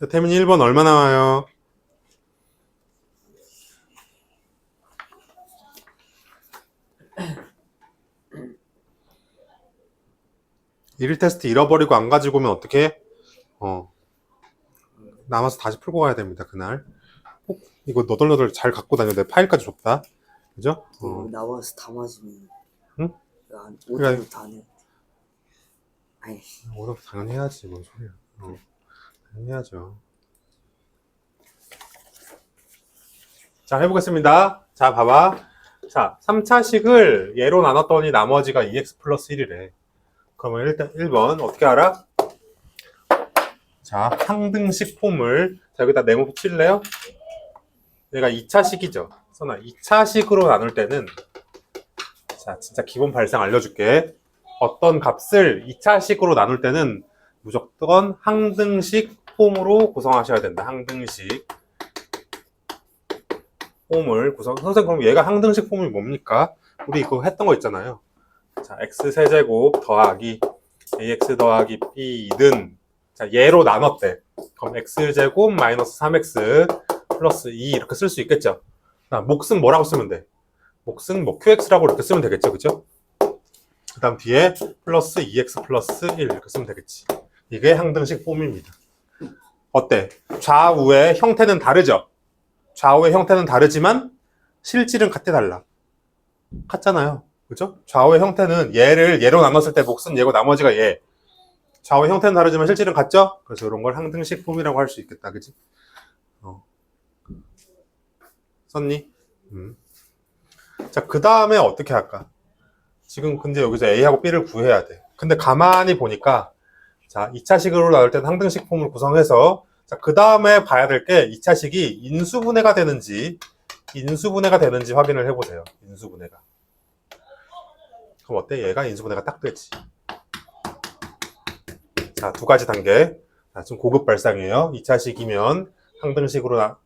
태민이 1번 얼마 나와요? 1일 테스트 잃어버리고 안 가지고 오면 어떡해? 남아서 다시 풀고 가야 됩니다, 그날. 이거 너덜너덜 잘 갖고 다녀. 내 파일까지 줬다. 그죠? 이거 나와서 다 맞으면 응? 오답도 다 내. 아이, 오답 당연히 해야지. 뭔 소리야. 당연히 해야죠. 자, 해보겠습니다. 자, 봐봐. 자, 3차식을 얘로 나눴더니 나머지가 2x 플러스 1이래. 그러면 일단 1번 어떻게 알아? 자, 항등식 폼을 자, 여기다 네모 붙일래요? 얘가 2차식이죠. 선아, 2차식으로 나눌 때는 자, 진짜 기본 발상 알려줄게. 어떤 값을 2차식으로 나눌 때는 무조건 항등식 폼으로 구성하셔야 된다. 항등식 폼을 구성. 선생님, 그럼 얘가 항등식 폼이 뭡니까? 우리 이거 했던 거 있잖아요. 자, x 세제곱 더하기 ax 더하기 b는 자, 얘로 나눴대. 그럼 x제곱 마이너스 3x 플러스 2 이렇게 쓸 수 있겠죠? 몫은 뭐라고 쓰면 돼? 몫은 뭐 qx라고 이렇게 쓰면 되겠죠, 그죠? 그 다음 뒤에 플러스 2x 플러스 1 이렇게 쓰면 되겠지. 이게 항등식 폼입니다. 어때? 좌우의 형태는 다르죠? 좌우의 형태는 다르지만 실질은 같아 달라. 같잖아요. 그죠? 좌우의 형태는 얘를 얘로 나눴을 때 몫은 얘고 나머지가 얘. 좌우의 형태는 다르지만 실질은 같죠? 그래서 이런 걸 항등식 폼이라고 할 수 있겠다. 그지? 썼니? 자, 그 다음에 어떻게 할까? 지금 근데 여기서 A하고 B를 구해야 돼. 근데 가만히 보니까 자, 2차식으로 나눌 때는 항등식 폼을 구성해서 자, 그 다음에 봐야 될 게 2차식이 인수분해가 되는지 확인을 해보세요. 인수분해가. 그럼 어때? 얘가 인수분해가 딱 되지. 자, 두 가지 단계. 자, 좀 고급 발상이에요. 2차식이면 항등식으로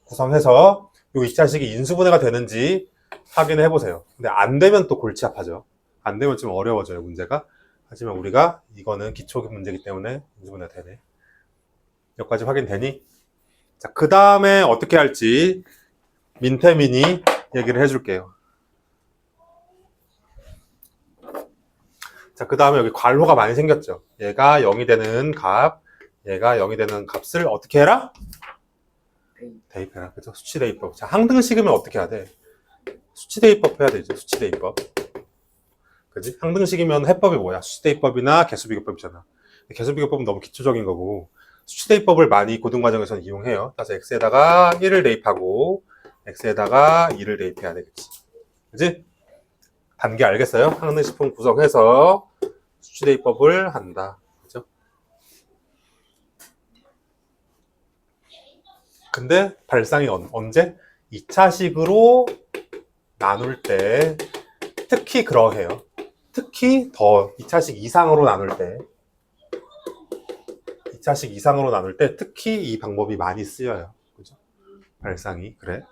구성해서 이 2차식이 인수분해가 되는지 확인을 해보세요. 근데 안 되면 또 골치 아파져. 안 되면 좀 어려워져요, 문제가. 하지만 우리가 이거는 기초 문제이기 때문에 인수분해가 되네. 여기까지 확인되니? 자, 그 다음에 어떻게 할지 민태민이 얘기를 해줄게요. 자, 그 다음에 여기 괄호가 많이 생겼죠. 얘가 0이 되는 값, 얘가 0이 되는 값을 어떻게 해라? 대입해라. 그죠? 수치 대입법. 자, 항등식이면 어떻게 해야 돼? 수치 대입법 해야 되죠. 수치 대입법. 그지? 항등식이면 해법이 뭐야? 수치 대입법이나 개수 비교법이잖아. 개수 비교법은 너무 기초적인 거고 수치 대입법을 많이 고등 과정에서는 이용해요. 따라서 x에다가 1을 대입하고 x에다가 2를 대입해야 되겠지. 그지? 단계 알겠어요? 항등식 폼 구성해서 수치 대입법을 한다. 그죠? 근데 발상이 언제? 2차식으로 나눌 때 특히 그러해요. 특히 더 2차식 이상으로 나눌 때 2차식 이상으로 나눌 때 특히 이 방법이 많이 쓰여요. 그죠? 발상이. 그래.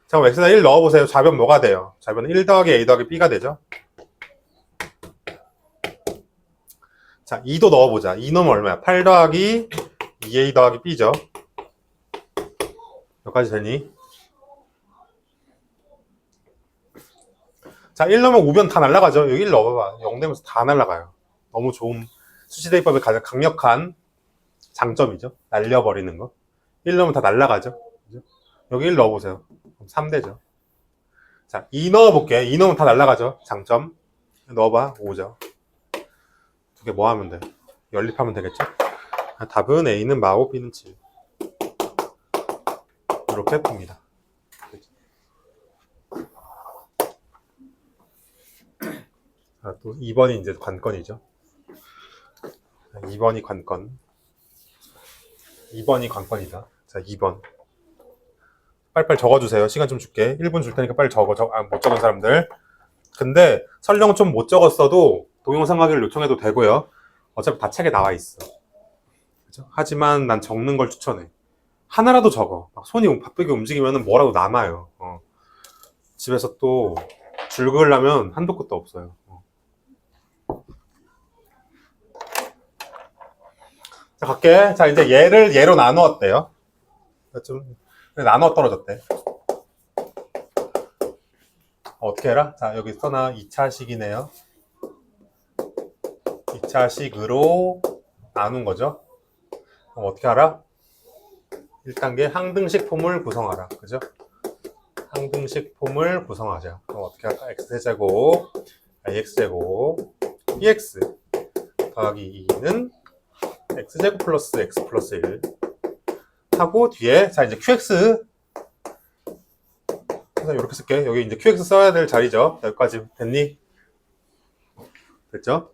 자, 그럼 x에다 1 넣어보세요. 좌변 뭐가 돼요? 좌변은 1 더하기 a 더하기 b가 되죠? 자, 2도 넣어보자. 2 넣으면 얼마야? 8 더하기 2a 더하기 b죠? 여기까지 되니? 자, 1 넣으면 우변 다 날라가죠? 여기 1 넣어봐봐. 0 되면서 다 날라가요. 너무 좋은 수치대입법의 가장 강력한 장점이죠. 날려버리는 거. 1 넣으면 다 날라가죠. 그죠? 여기 1 넣어보세요. 그럼 3 되죠. 자, 2 넣어볼게. 2 넣으면 다 날라가죠. 장점. 넣어봐. 5죠. 두 개 뭐 하면 돼? 연립하면 되겠죠? 답은 A는 마오, B는 7. 이렇게 풉니다. 자, 또 2번이 이제 관건이죠. 2번이 관건. 2번이 관건이다. 자, 2번. 빨리빨리 적어주세요. 시간 좀 줄게. 1분 줄 테니까 빨리 적어. 못 적은 사람들. 근데 설령 좀 못 적었어도 동영상 확인을 요청해도 되고요. 어차피 다 책에 나와 있어. 그죠? 하지만 난 적는 걸 추천해. 하나라도 적어. 막 손이 바쁘게 움직이면 뭐라도 남아요. 집에서 또 줄 그으려면 한도 끝도 없어요. 자, 갈게. 자, 이제 얘를 얘로 나누었대요. 좀 나누어 떨어졌대. 어떻게 해라? 자, 여기 써나 2차식이네요. 2차식으로 나눈 거죠. 그럼 어떻게 하라? 1단계 항등식 폼을 구성하라. 그죠? 항등식 폼을 구성하자. 그럼 어떻게 할까? x제곱, ax제곱, bx 더하기 2는 x제곱 플러스 x 플러스 1 하고 뒤에 자 이제 qx 그래서 이렇게 쓸게. 여기 이제 qx 써야 될 자리죠. 여기까지 됐니? 됐죠?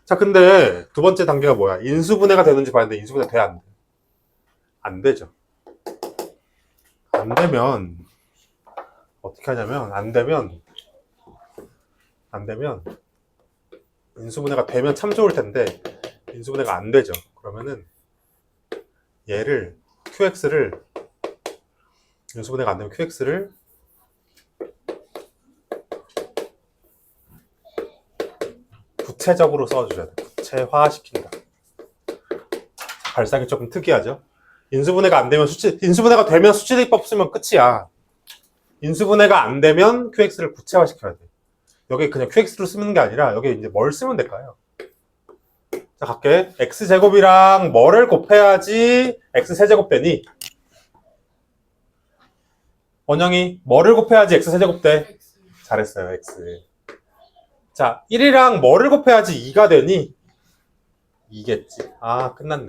자, 근데 두 번째 단계가 뭐야? 인수분해가 되는지 봐야 되는데 인수분해 돼? 안 돼? 안 되죠. 안 되면 어떻게 하냐면 안 되면 인수분해가 되면 참 좋을 텐데 인수분해가 안 되죠. 그러면은 얘를 qx를 인수분해가 안 되면 qx를 구체적으로 써줘야 돼. 구체화시킨다. 발상이 조금 특이하죠. 인수분해가 안 되면 인수분해가 되면 수치대입법 쓰면 끝이야. 인수분해가 안 되면 qx를 구체화시켜야 돼. 여기 그냥 qx로 쓰는 게 아니라 여기 이제 뭘 쓰면 될까요? 자, 갈게. x제곱이랑 뭐를 곱해야지 x세제곱 되니? 원영이 뭐를 곱해야지 x세제곱 돼? 잘했어요, x. 자, 1이랑 뭐를 곱해야지 2가 되니? 2겠지. 아, 끝났네.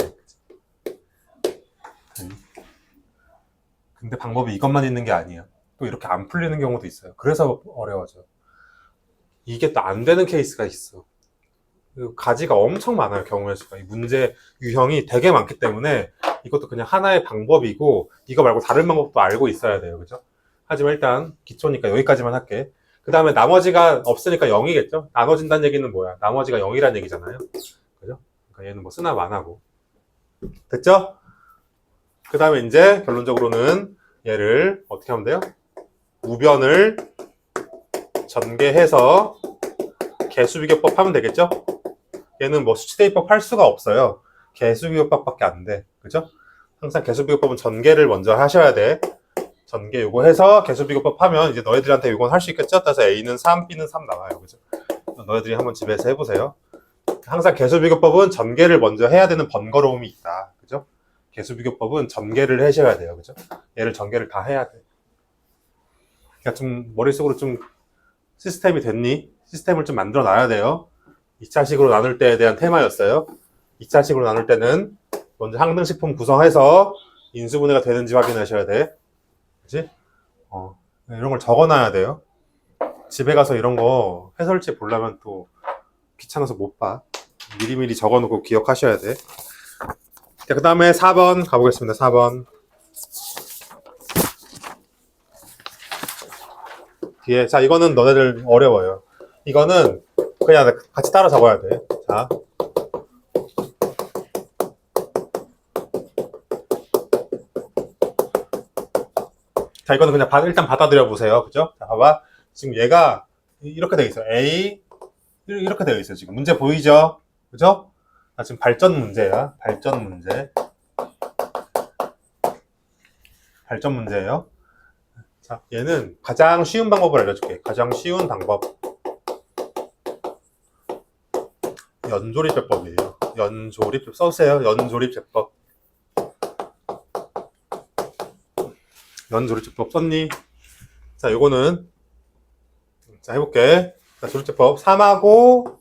근데 방법이 이것만 있는 게 아니야. 또 이렇게 안 풀리는 경우도 있어요. 그래서 어려워져. 이게 또 안 되는 케이스가 있어. 가지가 엄청 많아요, 경우의 수가. 이 문제 유형이 되게 많기 때문에 이것도 그냥 하나의 방법이고 이거 말고 다른 방법도 알고 있어야 돼요. 그죠? 하지만 일단 기초니까 여기까지만 할게. 그 다음에 나머지가 없으니까 0이겠죠? 나눠진다는 얘기는 뭐야? 나머지가 0이라는 얘기잖아요. 그죠? 그러니까 얘는 뭐 쓰나 마나고. 됐죠? 그 다음에 이제 결론적으로는 얘를 어떻게 하면 돼요? 우변을 전개해서 개수비교법 하면 되겠죠? 얘는 뭐 수치대입법 할 수가 없어요. 개수비교법밖에 안 돼. 그죠? 항상 개수비교법은 전개를 먼저 하셔야 돼. 전개 요거 해서 개수비교법 하면 이제 너희들한테 이건 할 수 있겠죠? 따라서 A는 3, B는 3 나와요. 그죠? 너희들이 한번 집에서 해보세요. 항상 개수비교법은 전개를 먼저 해야 되는 번거로움이 있다. 그죠? 개수비교법은 전개를 하셔야 돼요. 그죠? 얘를 전개를 다 해야 돼. 그러니까 좀 머릿속으로 좀 시스템이 됐니? 시스템을 좀 만들어 놔야 돼요. 2차식으로 나눌 때에 대한 테마였어요. 2차식으로 나눌 때는 먼저 항등식품 구성해서 인수분해가 되는지 확인하셔야 돼. 그치? 이런 걸 적어 놔야 돼요. 집에 가서 이런 거 해설지 보려면 또 귀찮아서 못 봐. 미리미리 적어 놓고 기억하셔야 돼. 자, 그 다음에 4번 가보겠습니다. 4번. 뒤에, 자, 이거는 너네들 어려워요. 이거는 그냥 같이 따라 적어야 돼. 자. 자, 이거는 그냥 일단 받아들여 보세요. 그죠? 자, 봐봐. 지금 얘가 이렇게 되어 있어요. A, 이렇게 되어 있어요. 지금 문제 보이죠? 그죠? 자, 지금 발전 문제야. 발전 문제. 발전 문제예요. 자, 얘는 가장 쉬운 방법을 알려줄게. 가장 쉬운 방법. 연조립제법이에요. 연조립 써주세요. 연조립제법. 연조립제법 썼니? 자, 요거는 자, 해볼게. 자, 조립제법 3하고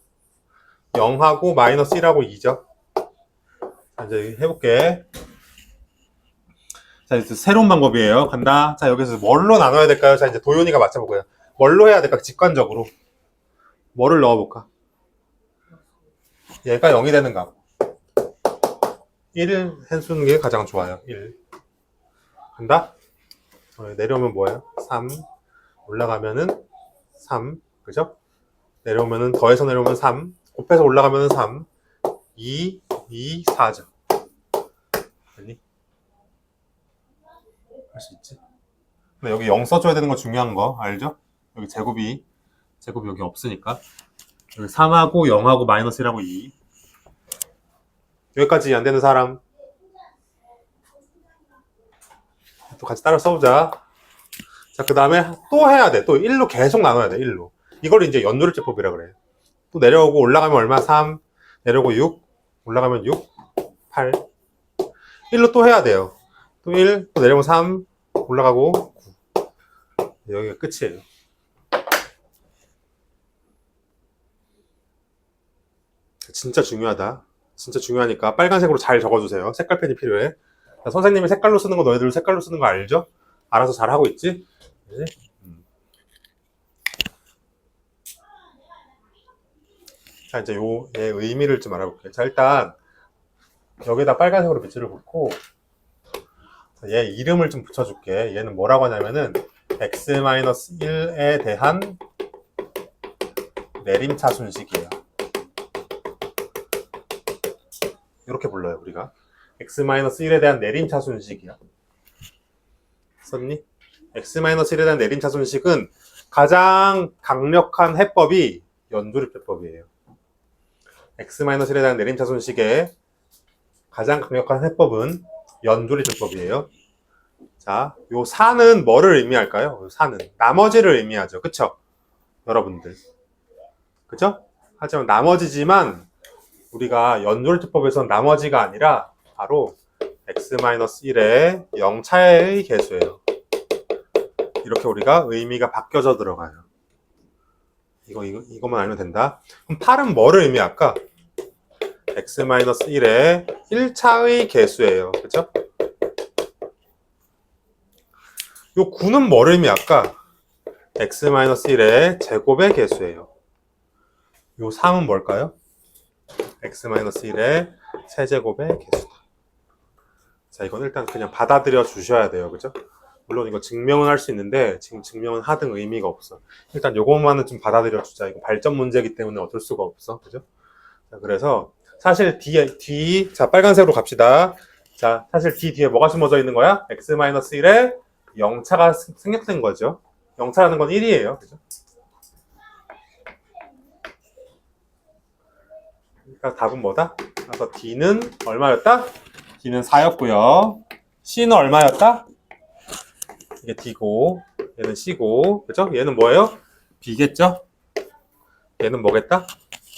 0하고 마이너스 1하고 2죠. 자, 이제 해볼게. 자, 이제 새로운 방법이에요. 간다. 자, 여기서 뭘로 나눠야 될까요? 자, 이제 도윤이가 맞춰보고요. 뭘로 해야 될까? 직관적으로. 뭐를 넣어볼까? 얘가 0이 되는 값. 1 해주는 게 가장 좋아요. 1. 간다? 내려오면 뭐예요? 3. 올라가면은 3. 그죠? 내려오면은 더해서 내려오면 3. 곱해서 올라가면은 3. 2, 2, 4죠. 됐니? 할 수 있지? 근데 여기 0 써줘야 되는 거 중요한 거 알죠? 여기 제곱이 여기 없으니까 여기 3하고 0하고 마이너스 1하고 2 여기까지 안 되는 사람 또 같이 따라 써보자. 자, 그 다음에 또 해야 돼. 또 1로 계속 나눠야 돼. 1로. 이걸 이제 연조립제법이라 그래. 또 내려오고 올라가면 얼마? 3 내려오고 6 올라가면 6 8 1로 또 해야 돼요. 또 1 또 내려오면 3 올라가고 9 여기가 끝이에요. 진짜 중요하다. 진짜 중요하니까 빨간색으로 잘 적어주세요. 색깔펜이 필요해. 자, 선생님이 색깔로 쓰는 거 너희들 색깔로 쓰는 거 알죠? 알아서 잘 하고 있지? 네? 자, 이제 얘 의미를 좀 알아볼게요. 자, 일단 여기다 빨간색으로 밑줄을 긋고 얘 이름을 좀 붙여줄게. 얘는 뭐라고 하냐면은 x-1에 대한 내림차 순식이에요. 이렇게 불러요, 우리가. x-1에 대한 내림차 순식이야. 썼니? x-1에 대한 내림차 순식은 가장 강력한 해법이 연조립제법이에요. x-1에 대한 내림차 순식의 가장 강력한 해법은 연조립제법이에요. 자, 요 4는 뭐를 의미할까요? 요 4는 나머지를 의미하죠. 그쵸? 여러분들. 그쵸? 하지만 나머지지만 우리가 연조립제법에서는 나머지가 아니라 바로 x-1의 0차의 개수예요. 이렇게 우리가 의미가 바뀌어져 들어가요. 이것만 알면 된다. 그럼 8은 뭐를 의미할까? x-1의 1차의 개수예요. 그쵸? 요 9는 뭐를 의미할까? x-1의 제곱의 개수예요. 요 3은 뭘까요? x-1의 세제곱의 개수다. 자, 이건 일단 그냥 받아들여 주셔야 돼요. 그죠? 물론 이거 증명은 할 수 있는데 지금 증명은 하등 의미가 없어. 일단 요것만은 좀 받아들여 주자. 이거 발전 문제이기 때문에 어쩔 수가 없어. 그죠? 자, 그래서 사실 자, 빨간색으로 갑시다. 자, 사실 뒤에 뭐가 심어져 있는 거야? x-1에 0차가 생략된 거죠. 0차라는 건 1이에요. 그죠? 그러니까 답은 뭐다? 그래서 D는 얼마였다? D는 4였고요. C는 얼마였다? 이게 D고, 얘는 C고, 그죠? 얘는 뭐예요? B겠죠? 얘는 뭐겠다?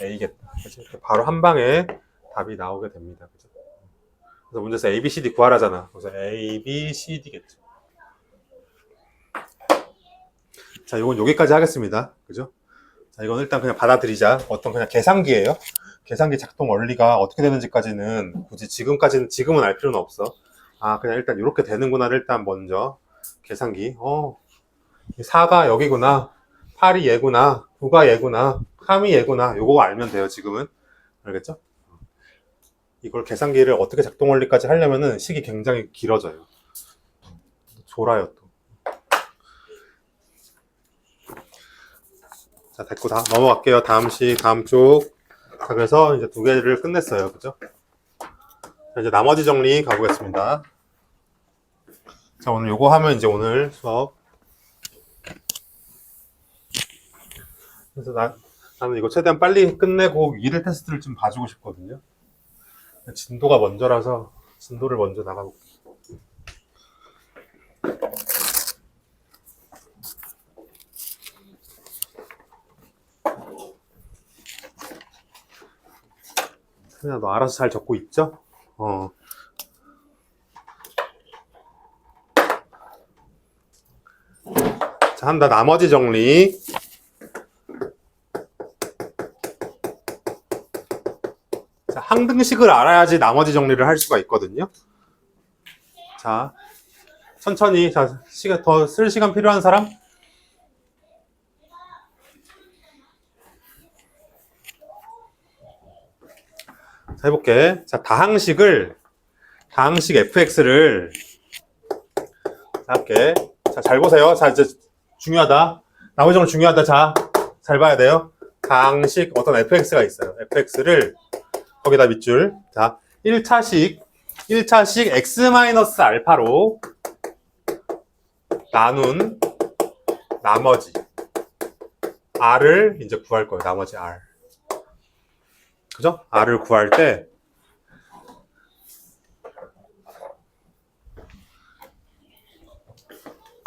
A겠다. 그치? 바로 한 방에 답이 나오게 됩니다. 그죠? 그래서 문제에서 A, B, C, D 구하라잖아. 그래서 A, B, C, D겠죠. 자, 이건 여기까지 하겠습니다. 그죠? 자, 이건 일단 그냥 받아들이자. 어떤 그냥 계산기예요. 계산기 작동 원리가 어떻게 되는지까지는 굳이 지금은 알 필요는 없어. 아, 그냥 일단 이렇게 되는구나를 일단 먼저 계산기. 4가 여기구나. 8이 얘구나. 9가 얘구나. 3이 얘구나. 요거 알면 돼요, 지금은. 알겠죠? 이걸 계산기를 어떻게 작동 원리까지 하려면은 식이 굉장히 길어져요. 졸아요, 또. 자, 됐고, 넘어갈게요. 다음 쪽. 자, 그래서 이제 두 개를 끝냈어요. 그죠? 자, 이제 나머지 정리 가보겠습니다. 자, 오늘 요거 하면 이제 오늘 수업. 그래서 나는 이거 최대한 빨리 끝내고 일일 테스트를 좀 봐주고 싶거든요. 진도가 먼저라서 진도를 먼저 나가볼게요. 그냥 너 알아서 잘 적고 있죠? 자, 한다. 나머지 정리. 자, 항등식을 알아야지 나머지 정리를 할 수가 있거든요. 자, 천천히. 자, 더 쓸 시간 필요한 사람? 자, 해볼게. 자, 다항식 fx를 할게. 자, 잘 보세요. 자, 이제 중요하다. 나머지 정리 중요하다. 자, 잘 봐야 돼요. 다항식 어떤 fx가 있어요. fx를 거기다 밑줄. 자, 1차식 x-알파로 나눈 나머지 R을 이제 구할 거예요. 나머지 R. 그죠? R을 구할 때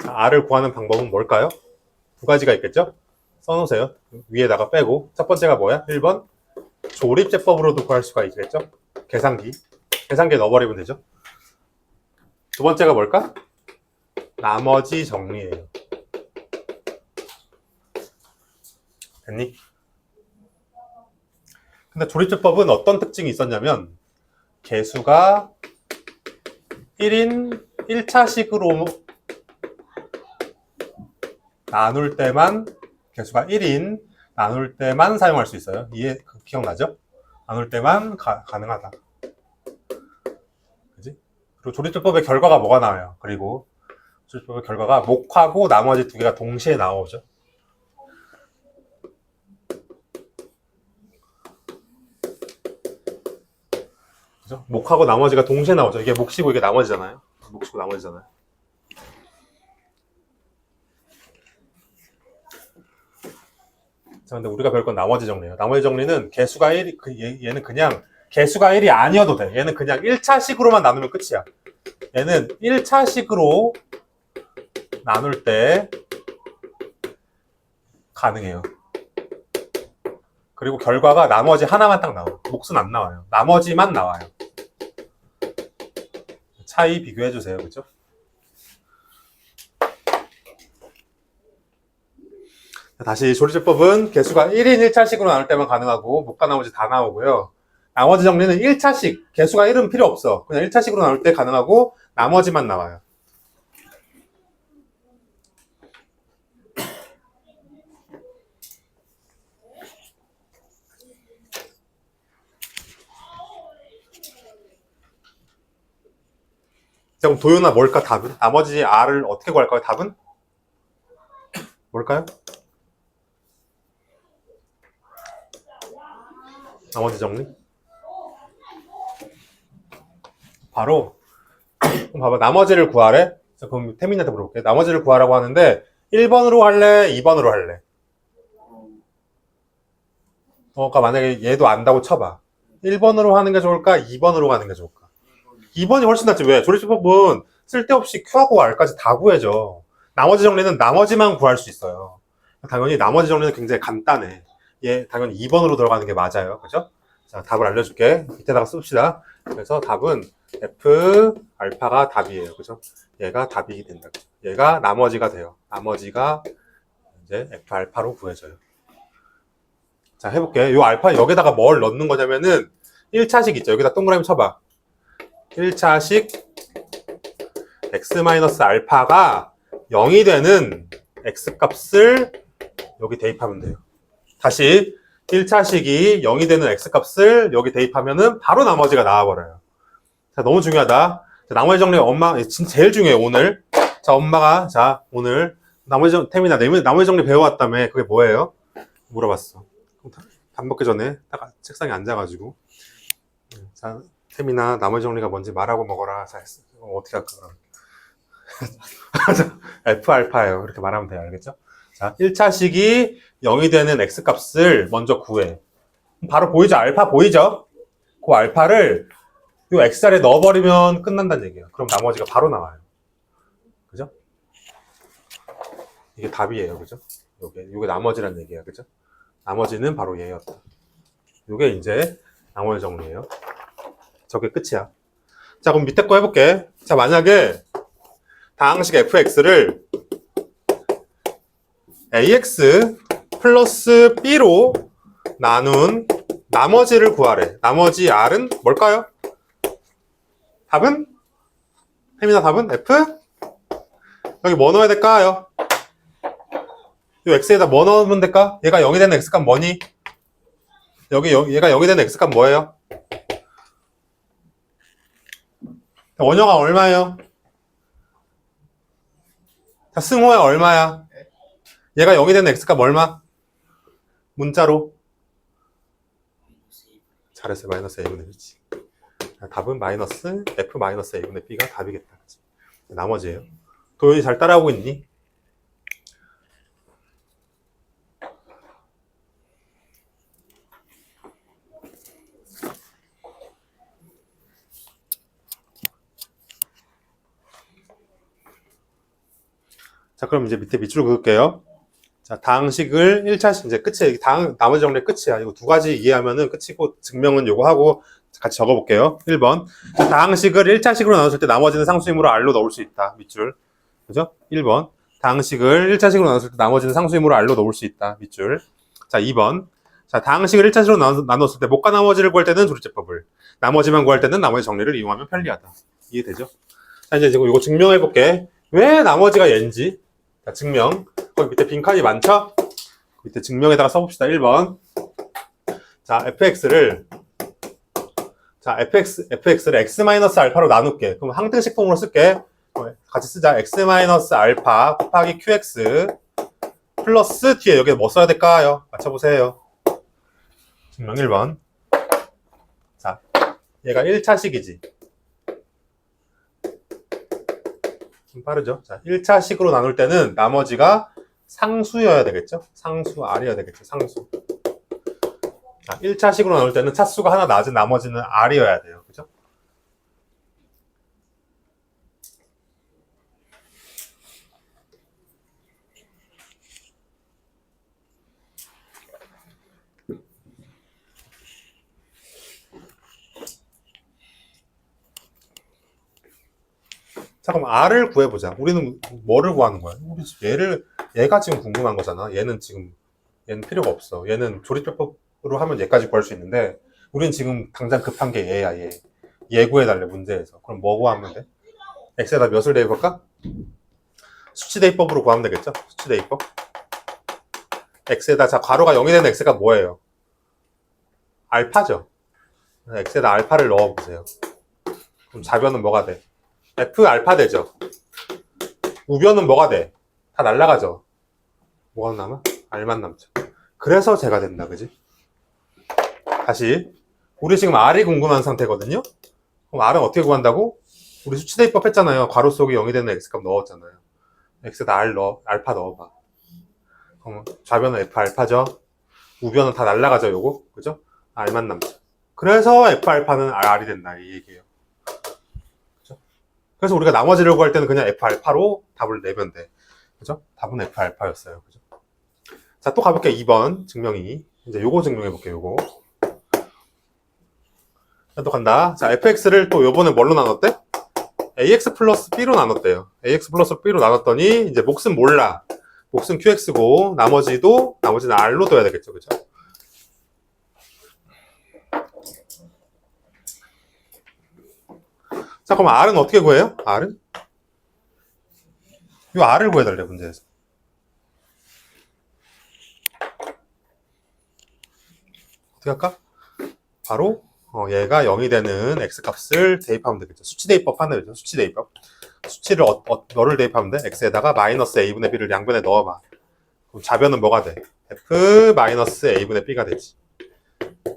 R을 구하는 방법은 뭘까요? 두 가지가 있겠죠? 써놓으세요. 위에다가 빼고. 첫 번째가 뭐야? 1번. 조립제법으로도 구할 수가 있겠죠? 계산기에 넣어버리면 되죠? 두 번째가 뭘까? 나머지 정리예요. 됐니? 근데 조립제법은 어떤 특징이 있었냐면 개수가 1인 1차식으로 나눌 때만 개수가 1인 나눌 때만 사용할 수 있어요. 기억나죠? 나눌 때만 가능하다. 그지? 그리고 조립제법의 결과가 뭐가 나와요? 그리고 조립제법의 결과가 목하고 나머지 두 개가 동시에 나오죠. 그죠? 목하고 나머지가 동시에 나오죠. 이게 목시고 이게 나머지잖아요. 목시고 나머지잖아요. 자, 근데 우리가 배울 건 나머지 정리예요. 나머지 정리는 개수가 1, 얘는 그냥 개수가 1이 아니어도 돼. 얘는 그냥 1차식으로만 나누면 끝이야. 얘는 1차식으로 나눌 때 가능해요. 그리고 결과가 나머지 하나만 딱 나와요. 몫은 안 나와요. 나머지만 나와요. 차이 비교해주세요. 그죠? 다시 조립제법은 개수가 1인 1차식으로 나눌 때만 가능하고 목과 나머지 다 나오고요. 나머지 정리는 1차식, 개수가 1은 필요 없어. 그냥 1차식으로 나눌 때 가능하고 나머지만 나와요. 자, 그럼 도요나 뭘까 답은? 나머지 R을 어떻게 구할까요? 답은? 뭘까요? 나머지 정리? 바로 그럼 봐봐. 나머지를 구하래? 자, 그럼 태민이한테 물어볼게. 나머지를 구하라고 하는데 1번으로 할래? 2번으로 할래? 그러니까 만약에 얘도 안다고 쳐봐. 1번으로 하는 게 좋을까? 2번으로 가는 게 좋을까? 2번이 훨씬 낫지. 왜? 조립제법은 쓸데없이 Q하고 R까지 다 구해줘. 나머지 정리는 나머지만 구할 수 있어요. 당연히 나머지 정리는 굉장히 간단해. 얘 당연히 2번으로 들어가는 게 맞아요. 그죠? 자, 답을 알려줄게. 밑에다가 씁시다. 그래서 답은 F 알파가 답이에요. 그죠? 얘가 답이 된다. 얘가 나머지가 돼요. 나머지가 이제 F 알파로 구해져요. 자, 해볼게. 요 알파 여기다가 뭘 넣는 거냐면은 1차식 있죠. 여기다 동그라미 쳐봐. 1차식 x-알파가 0이 되는 x 값을 여기 대입하면 돼요. 다시 1차식이 0이 되는 x 값을 여기 대입하면은 바로 나머지가 나와버려요. 자, 너무 중요하다. 자, 나머지 정리 엄마 진짜 제일 중요해 오늘. 자, 엄마가 자 오늘 태민아 나머지 정리 배워왔다며. 그게 뭐예요? 물어봤어. 밥 먹기 전에 딱 책상에 앉아가지고 자 태민아 나머지 정리가 뭔지 말하고 먹어라. 자, 어떻게 할까 그럼. F 알파예요. 이렇게 말하면 돼요. 알겠죠? 자, 1차식이 0이 되는 x 값을 먼저 구해. 바로 보이죠? 알파 보이죠? 그 알파를 이 x자리에 넣어버리면 끝난다는 얘기예요. 그럼 나머지가 바로 나와요. 그죠? 이게 답이에요. 그죠? 요게 나머지란 얘기예요. 그죠? 나머지는 바로 얘였다. 요게 이제 나머지 정리예요. 저게 끝이야. 자, 그럼 밑에 거 해볼게. 자, 만약에 다항식 fx를 ax 플러스 b로 나눈 나머지를 구하래. 나머지 r은 뭘까요? 답은? 혜민아 답은? f? 여기 뭐 넣어야 될까요? 이 x에다 뭐 넣으면 될까? 얘가 0이 되는 x값 뭐니? 얘가 0이 되는 x값 뭐예요? 원형아 얼마예요? 자, 승호야 얼마야? 얘가 0이 되는 x값 얼마? 문자로? 잘했어요. 마이너스 a분의 b지. 답은 마이너스 f 마이너스 a분의 b가 답이겠다. 나머지예요. 도현이 잘 따라오고 있니? 자, 그럼 이제 밑에 밑줄 그을게요. 자, 다항식을 1차식, 이제 끝이에요. 나머지 정리 끝이야. 이거 두 가지 이해하면은 끝이고, 증명은 요거 하고 같이 적어볼게요. 1번. 자, 다항식을 1차식으로 나눴을 때 나머지는 상수임으로 R로 넣을 수 있다. 밑줄. 그죠? 1번. 다항식을 1차식으로 나눴을 때 나머지는 상수임으로 R로 넣을 수 있다. 밑줄. 자, 2번. 자, 다항식을 1차식으로 나눴을 때 못과 나머지를 구할 때는 조리제법을, 나머지만 구할 때는 나머지 정리를 이용하면 편리하다. 이해되죠? 자, 이제 이거 증명해볼게. 왜 나머지가 얘인지. 자, 증명. 거기 밑에 빈칸이 많죠? 밑에 증명에다가 써봅시다. 1번. 자, fx를 x-알파로 나눌게. 그럼 항등식 폼으로 쓸게. 같이 쓰자. x-알파 곱하기 qx 플러스 뒤에 여기 뭐 써야 될까요? 맞춰보세요. 증명 1번. 자, 얘가 1차식이지. 좀 빠르죠? 자, 1차식으로 나눌 때는 나머지가 상수여야 되겠죠? 상수, R이어야 되겠죠? 상수. 자, 1차식으로 나눌 때는 차수가 하나 낮은 나머지는 R이어야 돼요. 그죠? 자, 그럼 R을 구해보자. 우리는 뭐를 구하는 거야? 우리 얘가 지금 궁금한 거잖아. 얘는 필요가 없어. 얘는 조립제법으로 하면 얘까지 구할 수 있는데, 우리는 지금 당장 급한 게 얘야, 얘. 얘 구해달래, 문제에서. 그럼 뭐 구하면 돼? x에다 몇을 대입할까? 수치대입법으로 구하면 되겠죠? 수치대입법. x에다, 자, 괄호가 0이 되는 x가 뭐예요? 알파죠. x에다 알파를 넣어보세요. 그럼 좌변은 뭐가 돼? f 알파 되죠. 우변은 뭐가 돼? 다 날라가죠. 뭐가 남아? R만 남죠. 그래서 제가 된다, 그지? 다시. 우리 지금 R이 궁금한 상태거든요? 그럼 R은 어떻게 구한다고? 우리 수치대입법 했잖아요. 괄호 속에 0이 되는 x값 넣었잖아요. x에다 알파 넣어봐. 그럼 좌변은 f 알파죠. 우변은 다 날라가죠, 요거. 그죠? R만 남죠. 그래서 f 알파는 R이 된다, 이 얘기예요. 그죠? 그래서 우리가 나머지를 구할 때는 그냥 f 알파로 답을 내면 돼. 그죠? 답은 f 알파였어요. 그죠? 자, 또 가볼게요. 2번 증명이. 이제 요거 증명해볼게요, 요거. 자, 또 간다. 자, fx를 또 요번에 뭘로 나눴대? ax 플러스 b로 나눴대요. ax 플러스 b로 나눴더니, 이제 몫은 몰라. 몫은 qx고, 나머지는 r로 둬야 되겠죠, 그죠? 자, 그럼 r은 어떻게 구해요? r은? 요 r을 구해달래, 문제에서. 어떻게 할까? 바로 얘가 0이 되는 x값을 대입하면 되겠죠. 수치대입법 하는 거죠. 수치대입법. 수치를 뭐를 대입하면 돼? x에다가 마이너스 a분의 b를 양변에 넣어봐. 그럼 좌변은 뭐가 돼? f 마이너스 a분의 b가 되지.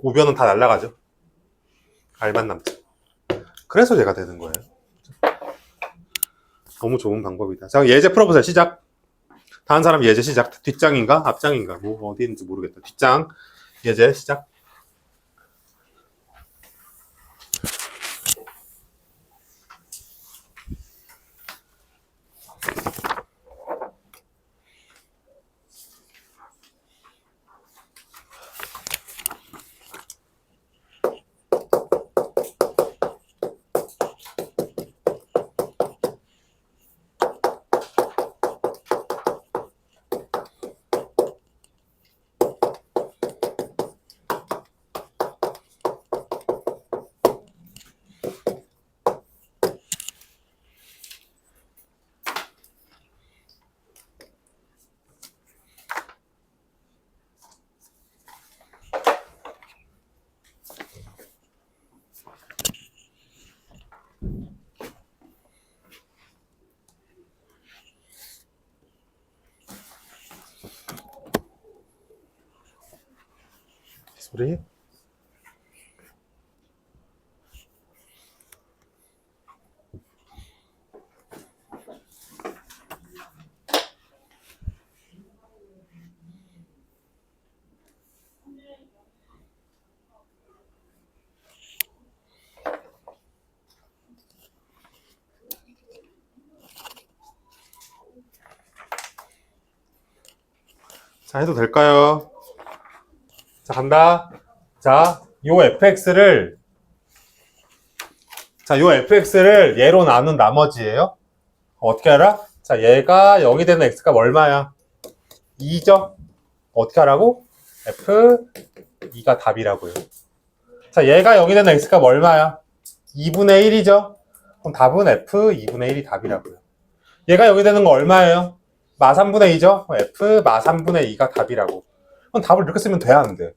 우변은 다 날라가죠. r만 남죠. 그래서 얘가 되는 거예요. 너무 좋은 방법이다. 자, 예제 풀어보세요. 시작. 다른 사람 예제 시작. 뒷장인가? 앞장인가? 뭐 어디 있는지 모르겠다. 뒷장 예제 시작. 소리. 자, 해도 될까요? 자, 간다. 자, 요 fx를 얘로 나눈 나머지예요. 어떻게 알아? 자, 얘가 0이 되는 x가 얼마야? 2죠? 어떻게 하라고? f2가 답이라고요. 자, 얘가 0이 되는 x가 얼마야? 2분의 1이죠? 그럼 답은 f2분의 1이 답이라고요. 얘가 0이 되는 거 얼마예요? 마 3분의 2죠? f 마 3분의 2가 답이라고. 그럼 답을 이렇게 쓰면 돼야 안 돼?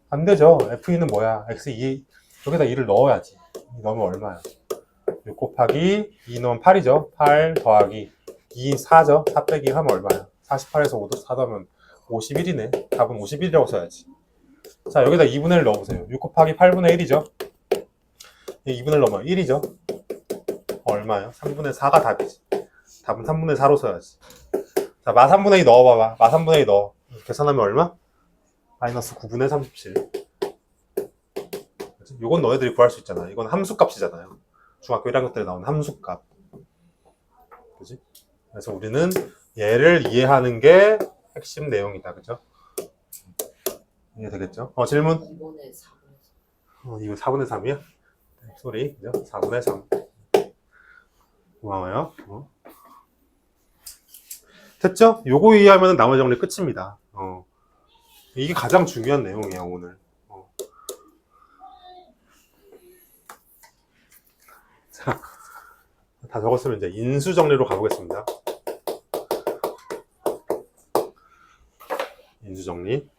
안 되죠. f2는 뭐야? x2 여기다 2를 넣어야지. 넣으면 얼마야? 6 곱하기 2 넣으면 8이죠. 8 더하기 2 4죠. 4 빼기 하면 얼마야? 48에서 5 더하면 51이네. 답은 51이라고 써야지. 자, 여기다 2분의 1 넣어보세요. 6 곱하기 8분의 1이죠. 2분의 1 넣으면 1이죠. 얼마예요? 3분의 4가 답이지. 답은 3분의 4로 써야지. 자, 마 3분의 2 넣어봐봐. 마 3분의 2 넣어. 계산하면 얼마? 마이너스 9분의 37. 이건 너희들이 구할 수 있잖아. 이건 함수값이잖아요. 중학교 1학년 때 나온 함수값. 그지? 그래서 우리는 얘를 이해하는 게 핵심 내용이다. 그죠? 이해되겠죠? 질문? 2분의 4분의 이거 4분의 3이야? 소리. 그죠? 4분의 3. 고마워요. 됐죠? 요거 이해하면 나머지 정리 끝입니다. 이게 가장 중요한 내용이에요, 오늘. 자, 다 적었으면 이제 인수 정리로 가보겠습니다. 인수 정리.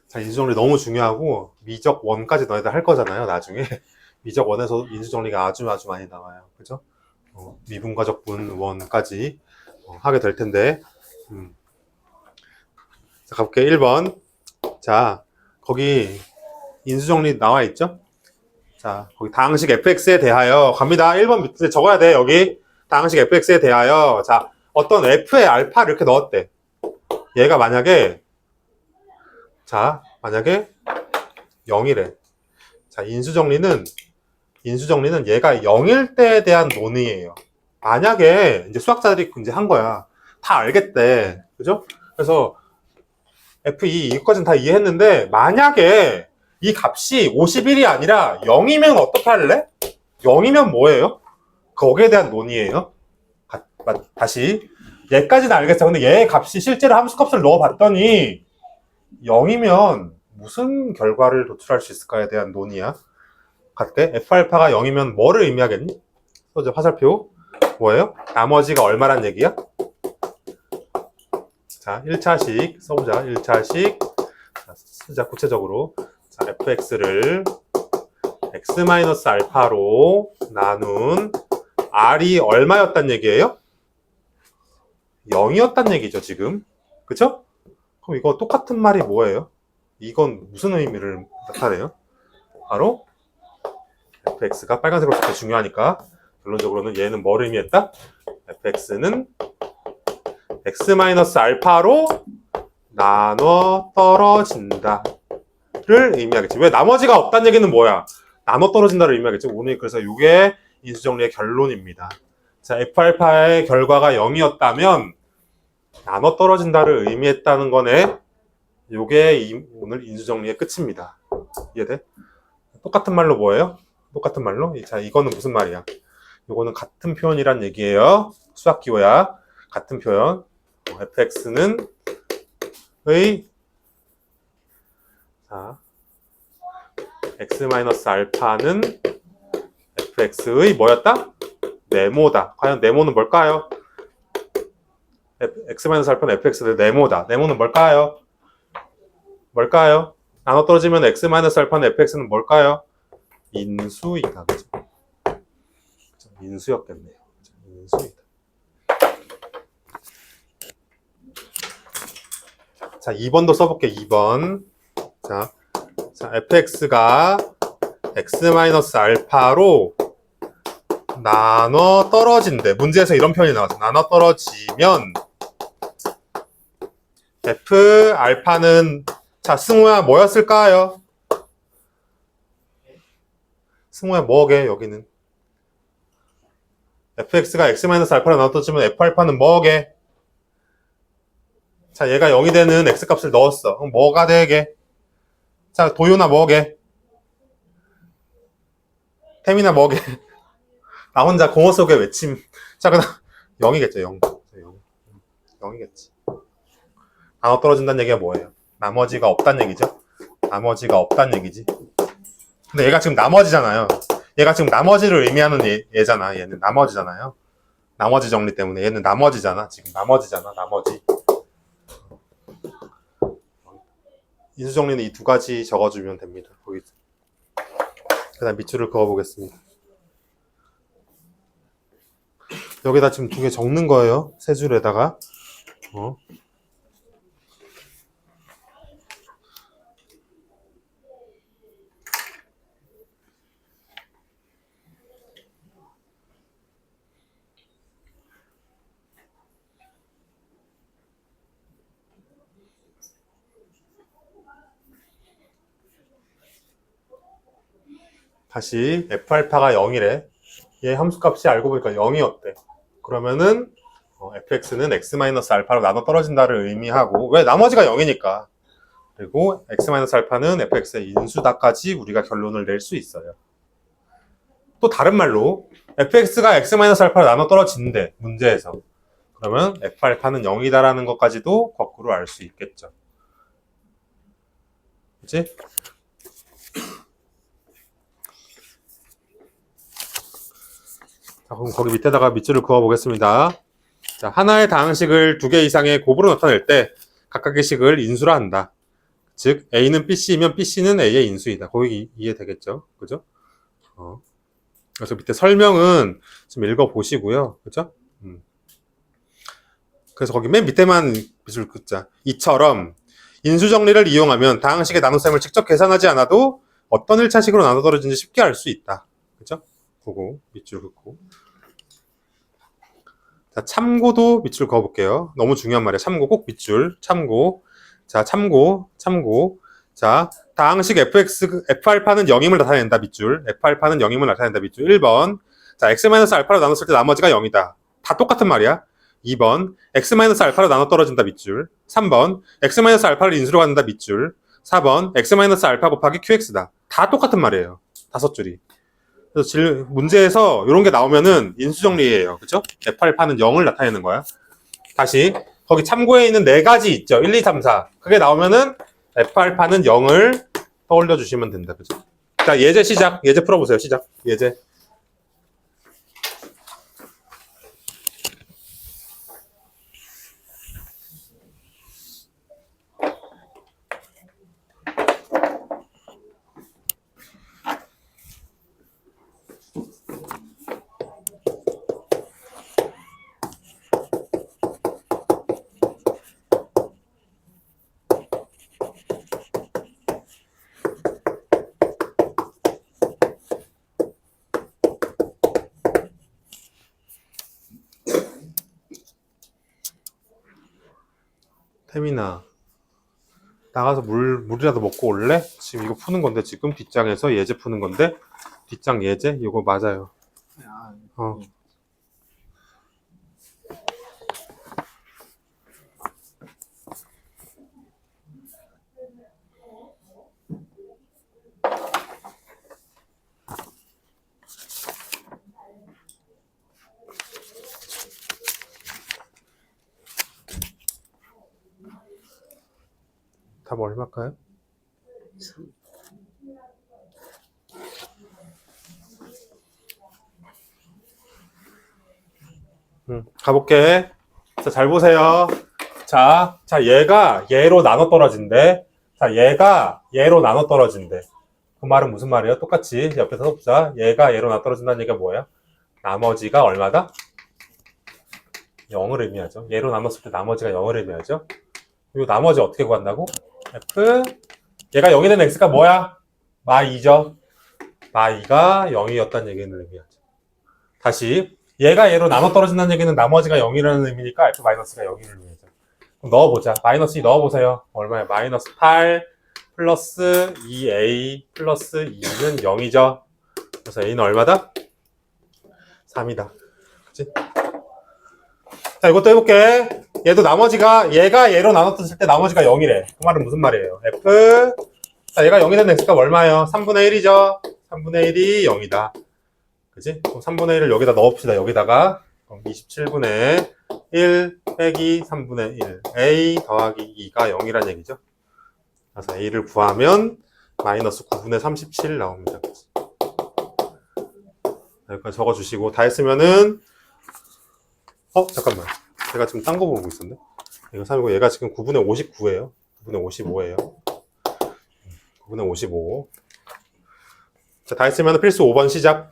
자, 인수 정리 너무 중요하고 미적 원까지 너희들 할 거잖아요, 나중에. 미적 원에서 인수 정리가 아주 많이 나와요. 그죠? 미분과적분 원까지 하게 될 텐데. 자, 가볼게요. 1번. 자, 거기 인수정리 나와 있죠? 자, 거기 다항식 fx에 대하여 갑니다. 1번 밑에 적어야 돼. 여기 다항식 fx에 대하여 자, 어떤 f의 알파를 이렇게 넣었대. 얘가 만약에 0이래. 자, 인수정리는 얘가 0일 때에 대한 논의예요. 만약에 이제 수학자들이 이제 한 거야. 다 알겠대. 그죠? 그래서 F2 이것까지는 다 이해했는데 만약에 이 값이 51이 아니라 0이면 어떻게 할래? 0이면 뭐예요? 거기에 대한 논의예요. 다시 얘까지는 알겠어. 근데 얘의 값이 실제로 함수값을 넣어봤더니 0이면 무슨 결과를 도출할 수 있을까에 대한 논의야. 갈게. F알파가 0이면 뭐를 의미하겠니? 이제 화살표 뭐예요? 나머지가 얼마란 얘기야? 자, 1차식 써보자. 1차식. 자, 쓰자, 구체적으로. 자, fx를 x-알파로 나눈 r이 얼마였단 얘기예요? 0이었단 얘기죠, 지금. 그쵸? 그럼 이거 똑같은 말이 뭐예요? 이건 무슨 의미를 나타내요? 바로 fx가 빨간색으로 쓰기 중요하니까 결론적으로는 얘는 뭐를 의미했다? fx는 x-알파로 나눠 떨어진다를 의미하겠지. 왜 나머지가 없다는 얘기는 뭐야? 나눠 떨어진다를 의미하겠지. 오늘 그래서 이게 인수정리의 결론입니다. 자, F알파의 결과가 0이었다면 나눠 떨어진다를 의미했다는 거네. 이게 오늘 인수정리의 끝입니다. 이해돼? 똑같은 말로 뭐예요? 똑같은 말로? 자, 이거는 무슨 말이야? 이거는 같은 표현이란 얘기예요. 수학기호야. 같은 표현. fx는 x-알파는 fx의 뭐였다? 네모다. 과연 네모는 뭘까요? x-알파는 fx의 네모다. 네모는 뭘까요? 나눠 떨어지면 x-알파는 fx는 뭘까요? 인수이다. 그죠? 인수였겠네요. 인수이다. 자, 2번도 써볼게. 2번. 자, fx가 x-알파로 나눠 떨어진대. 문제에서 이런 표현이 나왔어. 나눠 떨어지면 F알파는 자, 승우야 뭐였을까요? 승호야 뭐게 여기는 fx가 x-알파로 나눠떠지면 f알파는 뭐게? 자, 얘가 0이 되는 x값을 넣었어. 그럼 뭐가 되게? 자, 도요나 뭐게? 태민아 뭐게? 나 혼자 공허 속의 외침. 자, 그다음 0이겠죠. 0. 0이겠지. 나눠 떨어진다는 얘기가 뭐예요? 나머지가 없다는 얘기죠. 나머지가 없다는 얘기지. 근데 얘가 지금 나머지잖아요. 얘가 지금 나머지를 의미하는 얘잖아. 얘는 나머지잖아요. 나머지 정리 때문에 얘는 나머지잖아. 지금 나머지잖아. 나머지. 인수 정리는 이 두 가지 적어주면 됩니다. 거기. 그다음 밑줄을 그어보겠습니다. 여기다 지금 두 개 적는 거예요. 세 줄에다가. 다시 f알파가 0이래. 얘 함수값이 알고 보니까 0이었대. 그러면은 fx는 x-알파로 나눠 떨어진다를 의미하고, 왜? 나머지가 0이니까. 그리고 x-알파는 fx의 인수다까지 우리가 결론을 낼 수 있어요. 또 다른 말로 fx가 x-알파로 나눠 떨어진대. 문제에서. 그러면 f알파는 0이다라는 것까지도 거꾸로 알 수 있겠죠. 그치? 자, 그럼 거기 밑에다가 밑줄을 그어 보겠습니다. 자, 하나의 다항식을 두 개 이상의 곱으로 나타낼 때 각각의 식을 인수라 한다. 즉 A는 BC이면 BC는 A의 인수이다. 거기 이해되겠죠? 그죠? 그래서 밑에 설명은 좀 읽어보시고요. 그죠? 그래서 거기 맨 밑에만 밑줄 긋자. 이처럼 인수정리를 이용하면 다항식의 나눗셈을 직접 계산하지 않아도 어떤 1차식으로 나눠 떨어지는지 쉽게 알 수 있다. 그죠? 그거 밑줄 긋고. 자, 참고도 밑줄 그어볼게요. 너무 중요한 말이에요. 참고 꼭 밑줄. 참고. 자, 참고. 자, 다항식 f알파는 0임을 나타낸다. 밑줄. f알파는 0임을 나타낸다. 밑줄. 1번. 자, x-알파로 나눴을 때 나머지가 0이다. 다 똑같은 말이야. 2번. x-알파로 나눠 떨어진다. 밑줄. 3번. x-알파를 인수로 갖는다. 밑줄. 4번. x-알파 곱하기 qx다. 다 똑같은 말이에요. 5줄이. 그래서 문제에서 이런 게 나오면은 인수정리예요. 그죠? f알파는 0을 나타내는 거야. 다시 거기 참고에 있는 네 가지 있죠. 1, 2, 3, 4. 그게 나오면은 f알파는 0을 떠올려 주시면 된다. 그죠? 자, 예제 시작. 예제 풀어보세요. 시작. 예제. 태민아, 나가서 물이라도 먹고 올래? 지금 이거 푸는 건데, 지금 뒷장에서 예제 푸는 건데, 뒷장 예제? 이거 맞아요. 어. 답 얼마일까요? 가볼게. 자, 잘 보세요. 자, 얘가 얘로 나눠 떨어진대. 자, 얘가 얘로 나눠 떨어진대. 그 말은 무슨 말이에요? 똑같이 옆에서 써보자. 얘가 얘로 나눠 떨어진다는 얘기가 뭐예요? 나머지가 얼마다? 0을 의미하죠. 얘로 나눴을 때 나머지가 0을 의미하죠. 그리고 나머지 어떻게 구한다고? F 얘가 0이 되는 X가 뭐야? 마2죠. 마2가 0이었다는 얘기는 의미하죠. 다시 얘가 얘로 나눠 떨어진다는 얘기는 나머지가 0이라는 의미니까 F-가 0을 의미하죠. 그럼 넣어보자. 마이너스 2 넣어보세요. 얼마야? 마이너스 8 플러스 2A 플러스 2는 0이죠. 그래서 A는 얼마다? 3이다. 그치? 자, 이것도 해볼게. 얘도 나머지가, 얘가 얘로 나눴을 때 나머지가 0이래. 그 말은 무슨 말이에요? F. 자, 얘가 0이 되는 x값 얼마예요? 3분의 1이죠? 3분의 1이 0이다. 그치? 그럼 3분의 1을 여기다 넣읍시다. 여기다가. 그럼 27분의 1 빼기 3분의 1. A 더하기 2가 0이란 얘기죠. 그래서 A를 구하면 마이너스 9분의 37 나옵니다. 그치? 여기까지 적어주시고, 다 했으면은, 잠깐만. 제가 지금 딴 거 보고 있었네. 이거 3이고, 얘가 지금 9분의 59예요. 9분의 55예요. 9분의 55. 자, 다 했으면 필수 5번 시작.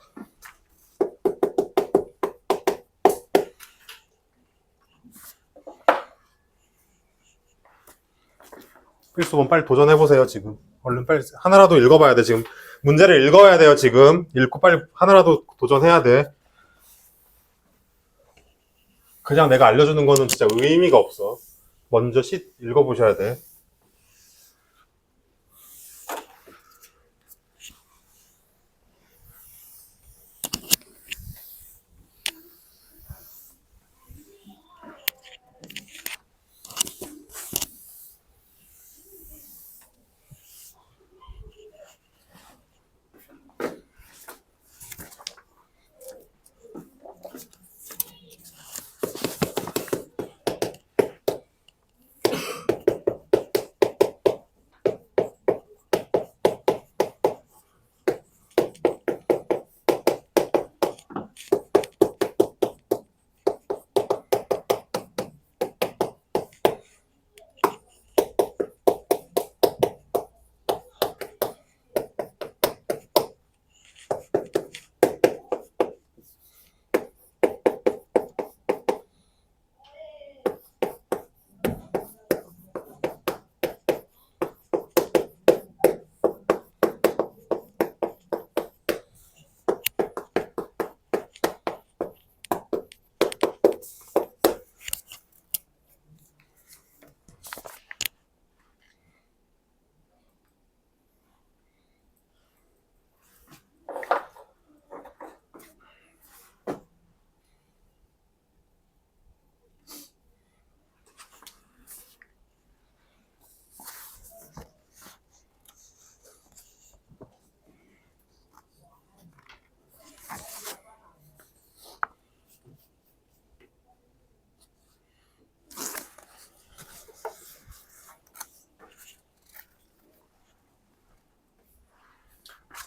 필수 5번 빨리 도전해보세요, 지금. 얼른 빨리. 하나라도 읽어봐야 돼, 지금. 문제를 읽어야 돼요, 지금. 읽고 빨리 하나라도 도전해야 돼. 그냥 내가 알려주는 거는 진짜 의미가 없어. 먼저 읽어보셔야 돼.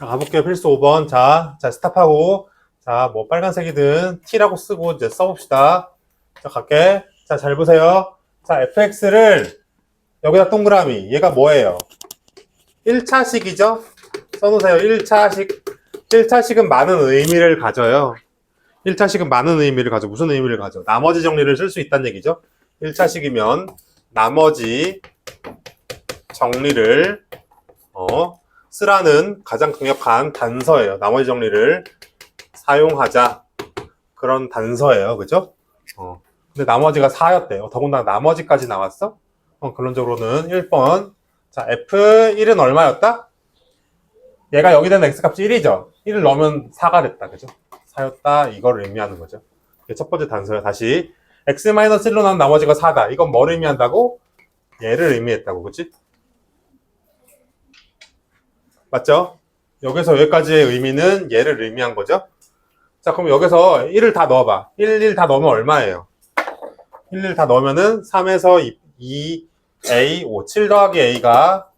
자, 가볼게요. 필수 5번. 자, 스탑하고. 자, 뭐 빨간색이든 T라고 쓰고 이제 써봅시다. 자, 갈게. 자, 잘 보세요. 자, fx를 여기다 동그라미. 얘가 뭐예요? 1차식이죠? 써놓으세요. 1차식. 1차식은 많은 의미를 가져요. 1차식은 많은 의미를 가져. 무슨 의미를 가져? 나머지 정리를 쓸 수 있다는 얘기죠. 1차식이면 나머지 정리를 쓰라는 가장 강력한 단서예요. 나머지 정리를 사용하자. 그런 단서예요. 그죠? 근데 나머지가 4였대요. 더군다나 나머지까지 나왔어? 결론적으로는 1번. 자, F1은 얼마였다? 얘가 여기 되는 x값이 1이죠? 1을 넣으면 4가 됐다. 그죠? 4였다. 이걸 의미하는 거죠. 이게 첫 번째 단서예요. 다시. x-1로 나온 나머지가 4다. 이건 뭘 의미한다고? 얘를 의미했다고. 그치? 맞죠? 여기서 여기까지의 의미는 얘를 의미한 거죠? 자, 그럼 여기서 1을 다 넣어봐. 1 다 넣으면 얼마예요? 1 다 넣으면은 3에서 2, A, 5, 7 더하기 A가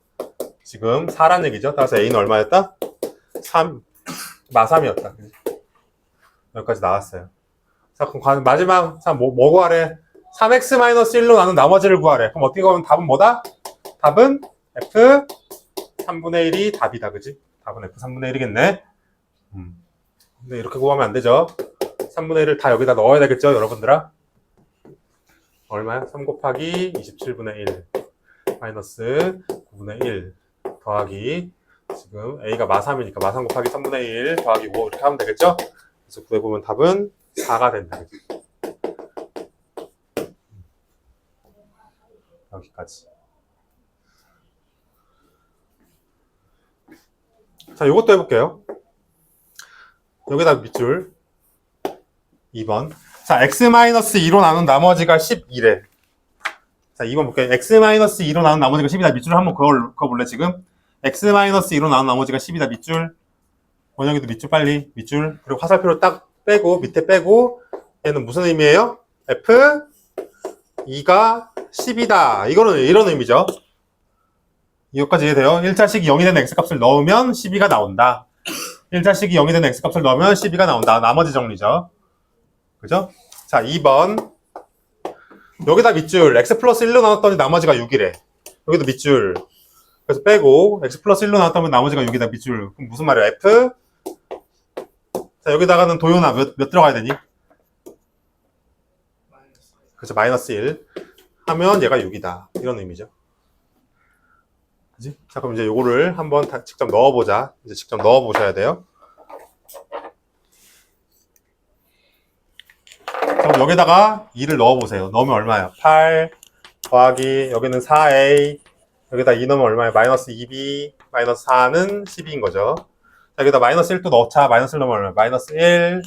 지금 4란 얘기죠? 따라서 A는 얼마였다? 3, 마3이었다. 여기까지 나왔어요. 자, 그럼 마지막, 자, 뭐 구하래? 3x-1로 나눈 나머지를 구하래. 그럼 어떻게 보면 답은 뭐다? 답은 F 3분의 1이 답이다. 그지? 답은 F 3분의 1이겠네. 근데 이렇게 구하면 안 되죠. 3분의 1을 다 여기다 넣어야 되겠죠, 여러분들아? 얼마야? 3 곱하기 27분의 1 마이너스 9분의 1 더하기 지금 A가 마3이니까 마3 곱하기 3분의 1 더하기 5 이렇게 하면 되겠죠? 그래서 구해보면 답은 4가 된다. 그치? 여기까지. 자, 요것도 해볼게요. 여기다 밑줄 2번. 자, x-2로 나눈 나머지가 12래. 자, 2번 볼게요. x-2로 나눈 나머지가 10이다. 밑줄 한번 그어볼래, 지금? x-2로 나눈 나머지가 10이다. 밑줄. 원영이도 밑줄 빨리. 밑줄. 그리고 화살표를 딱 빼고, 밑에 빼고, 얘는 무슨 의미예요? f 2가 10이다. 이거는 이런 의미죠. 이거까지 이해돼요? 1차식이 0이 되는 x값을 넣으면 12가 나온다. 1차식이 0이 되는 x값을 넣으면 12가 나온다. 나머지 정리죠. 그죠? 자, 2번. 여기다 밑줄. x 플러스 1로 나눴더니 나머지가 6이래. 여기도 밑줄. 그래서 빼고, x 플러스 1로 나눴더니 나머지가 6이다. 밑줄. 그럼 무슨 말이야? f. 자, 여기다가는 도요나 몇 들어가야 되니? 그죠? 마이너스 1. 하면 얘가 6이다. 이런 의미죠. 그지? 자, 그럼 이제 요거를 한번 직접 넣어보자. 이제 직접 넣어보셔야 돼요. 그럼 여기다가 2를 넣어보세요. 넣으면 얼마예요? 8 더하기 여기는 4a 여기다 2 넣으면 얼마예요? 마이너스 2b 마이너스 4는 12인 거죠. 자, 여기다 마이너스 1도 넣자. 마이너스 1 넣으면 얼마예요? 마이너스 1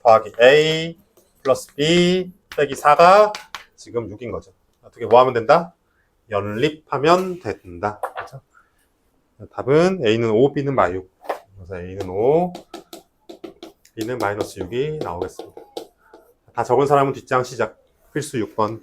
더하기 a 플러스 b 빼기 4가 지금 6인 거죠. 어떻게 뭐 하면 된다? 연립하면 된다. 그렇죠? 답은 A는 5, B는 마6. 그래서 A는 5, B는 마이너스 6이 나오겠습니다. 다 적은 사람은 뒷장 시작. 필수 6번.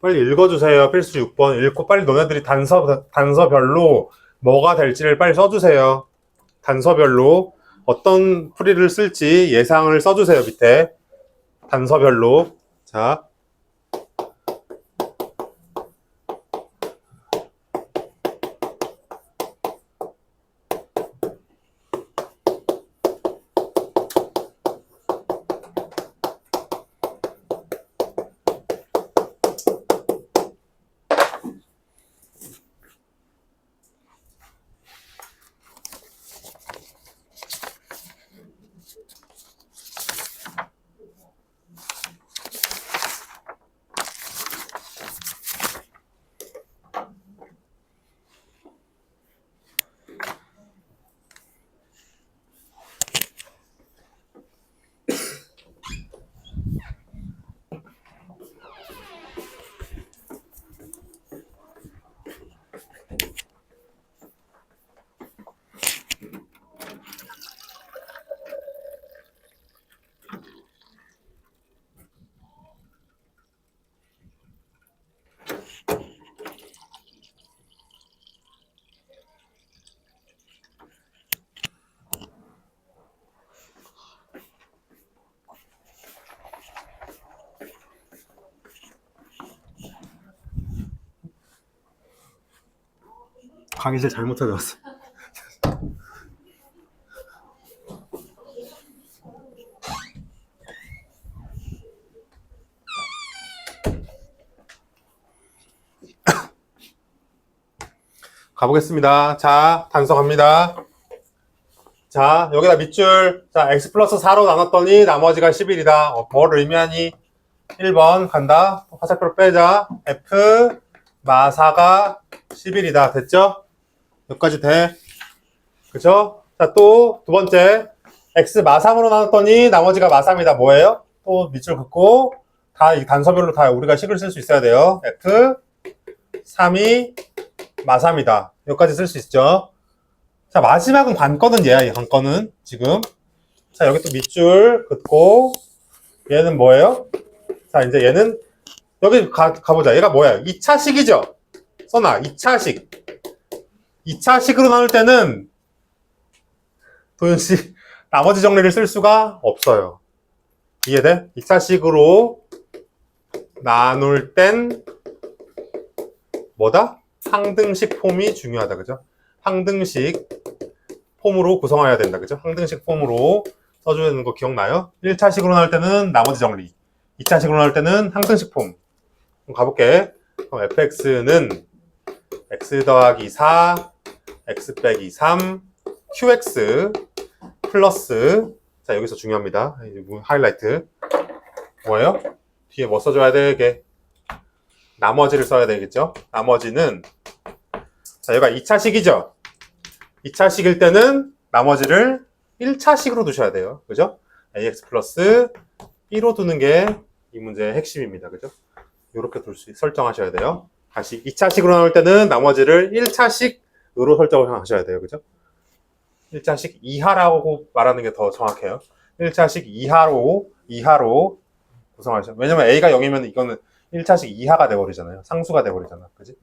빨리 읽어주세요. 필수 6번. 읽고 빨리 너네들이 단서별로 뭐가 될지를 빨리 써주세요. 단서별로 어떤 풀이를 쓸지 예상을 써주세요. 밑에 단서별로. 자, 강의실 잘못 찾아왔어. 가보겠습니다. 자, 단서 갑니다. 자, 여기다 밑줄. 자, x 플러스 4로 나눴더니 나머지가 11이다. 뭘 의미하니? 1번 간다. 화살표를 빼자. f 마 4가 11이다. 됐죠? 여기까지 돼. 그죠? 자, 또 두 번째. x 마 3으로 나눴더니 나머지가 마 3이다. 뭐예요? 또 밑줄 긋고 다 이 단서별로 다 우리가 식을 쓸 수 있어야 돼요. f 3이 마 3이다. 여기까지 쓸 수 있죠? 자, 마지막은 관건은 얘야, 이 관건은. 지금. 자, 여기 또 밑줄 긋고, 얘는 뭐예요? 자, 이제 얘는, 여기 가보자. 얘가 뭐야? 2차식이죠? 써놔, 2차식. 2차식으로 나눌 때는, 도윤씨, 나머지 정리를 쓸 수가 없어요. 이해돼? 2차식으로 나눌 땐, 뭐다? 항등식 폼이 중요하다. 그죠? 항등식 폼으로 구성해야 된다. 그죠? 항등식 폼으로 써줘야 되는 거 기억나요? 1차식으로 나올 때는 나머지 정리, 2차식으로 나올 때는 항등식 폼. 그럼 가볼게. 그럼 fx는 x 더하기 4, x 빼기 3, qx 플러스, 자 여기서 중요합니다. 하이라이트 뭐예요? 뒤에 뭐 써줘야 되게? 나머지를 써야 되겠죠? 나머지는, 자 여기가 2차식이죠? 2차식일 때는 나머지를 1차식으로 두셔야 돼요. 그죠? ax 플러스 b로 두는 게 이 문제의 핵심입니다. 그죠? 이렇게 설정하셔야 돼요. 다시 2차식으로 나올 때는 나머지를 1차식으로 설정을 하셔야 돼요. 그죠? 1차식 이하라고 말하는 게 더 정확해요. 1차식 이하로 구성하셔야 돼요. 왜냐면 a가 0이면 이거는 1차식 이하가 돼버리잖아요. 상수가 돼버리잖아. 그지?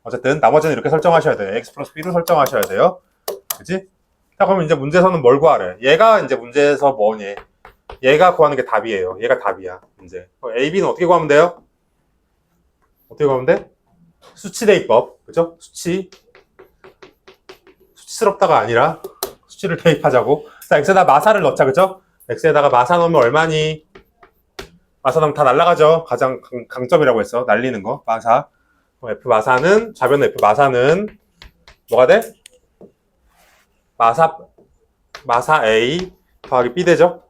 어쨌든 나머지는 이렇게 설정하셔야 돼요. x 플러스 b로 설정하셔야 돼요. 그지? 자, 그러면 이제 문제에서는 뭘 구하래? 얘가 이제 문제에서 뭐니? 얘가 구하는 게 답이에요. 얘가 답이야. 문제. A, B는 어떻게 구하면 돼요? 어떻게 구하면 돼? 수치 대입법. 그죠? 수치스럽다가 아니라 수치를 대입하자고. 자, x에다 마사를 넣자. 그죠? x에다가 마사 넣으면 얼마니? 마사 넣으면 다 날라가죠. 가장 강점이라고 했어. 날리는 거. 마사. F 마사는, 좌변 F 마사는 뭐가 돼? 마사 A 더하기 B 되죠?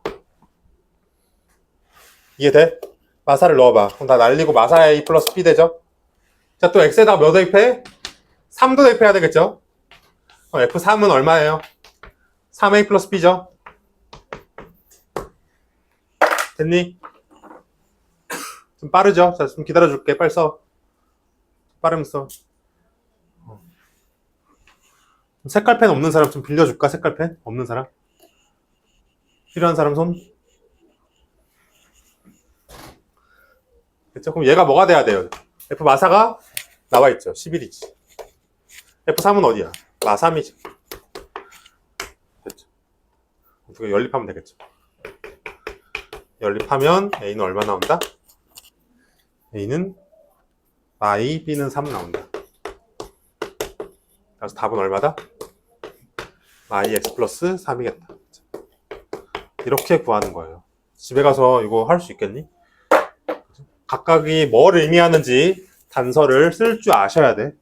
이해돼? 마사를 넣어봐. 그럼 다 날리고 마사 A 플러스 B 되죠? 자, 또 X에다가 몇 대입해? 3도 대입해야 되겠죠? 그럼 F3은 얼마예요? 3A 플러스 B죠? 됐니? 좀 빠르죠? 자, 좀 기다려줄게. 빨리 써. 빠르면 써. 색깔펜 없는 사람 좀 빌려줄까? 색깔펜? 없는 사람? 필요한 사람 손? 됐죠? 그럼 얘가 뭐가 돼야 돼요? F 마사가 나와있죠. 11이지. F3은 어디야? 마3이지. 됐죠. 어떻게 연립하면 되겠죠. 연립하면 A는 얼마 나온다? A는 마이, B는 3 나온다. 그래서 답은 얼마다? 마이 X 플러스 3이겠다. 이렇게 구하는 거예요. 집에 가서 이거 할 수 있겠니? 각각이 뭘 의미하는지 단서를 쓸 줄 아셔야 돼.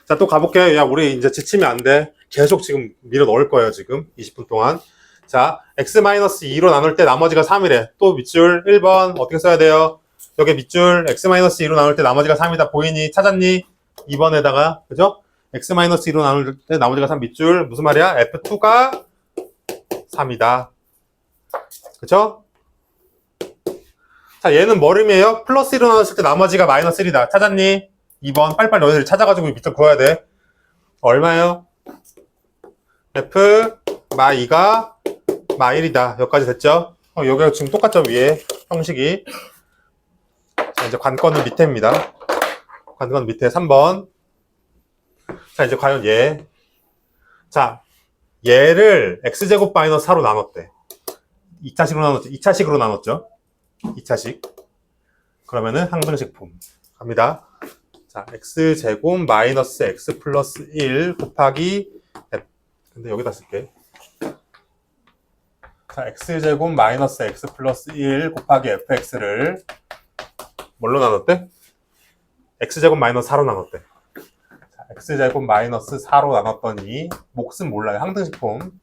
자, 또 가볼게요. 야, 우리 이제 지치면 안 돼. 계속 지금 밀어 넣을 거예요, 지금. 20분 동안. 자, x-2로 나눌 때 나머지가 3이래. 또 밑줄 1번 어떻게 써야 돼요? 여기 밑줄 x-2로 나눌 때 나머지가 3이다. 보이니? 찾았니? 2번에다가, 그죠? x-2로 나눌 때 나머지가 3 밑줄. 무슨 말이야? f2가 3이다. 그죠? 자, 얘는 뭐 의미해요? 플러스 1로 나눴을 때 나머지가 마이너스 1이다. 찾았니? 2번 빨리빨리 너희들이 찾아가지고 밑에 구해야 돼. 얼마예요? F 마 2가 마 1이다. 여기까지 됐죠? 여기가 지금 똑같죠? 위에 형식이. 자, 이제 관건은 밑에입니다. 관건 밑에 3번. 자, 이제 과연 얘. 자, 얘를 x제곱 마이너스 4로 나눴대. 2차식으로 나눴죠? 2차식. 그러면은 항등식 폼. 갑니다. 자, x제곱 마이너스 x 플러스 1 곱하기 f. 근데 여기다 쓸게. 자, x제곱 마이너스 x 플러스 1 곱하기 fx를 뭘로 나눴대? x제곱 마이너스 4로 나눴대. 자, x제곱 마이너스 4로 나눴더니 몫은 몰라요. 항등식 폼.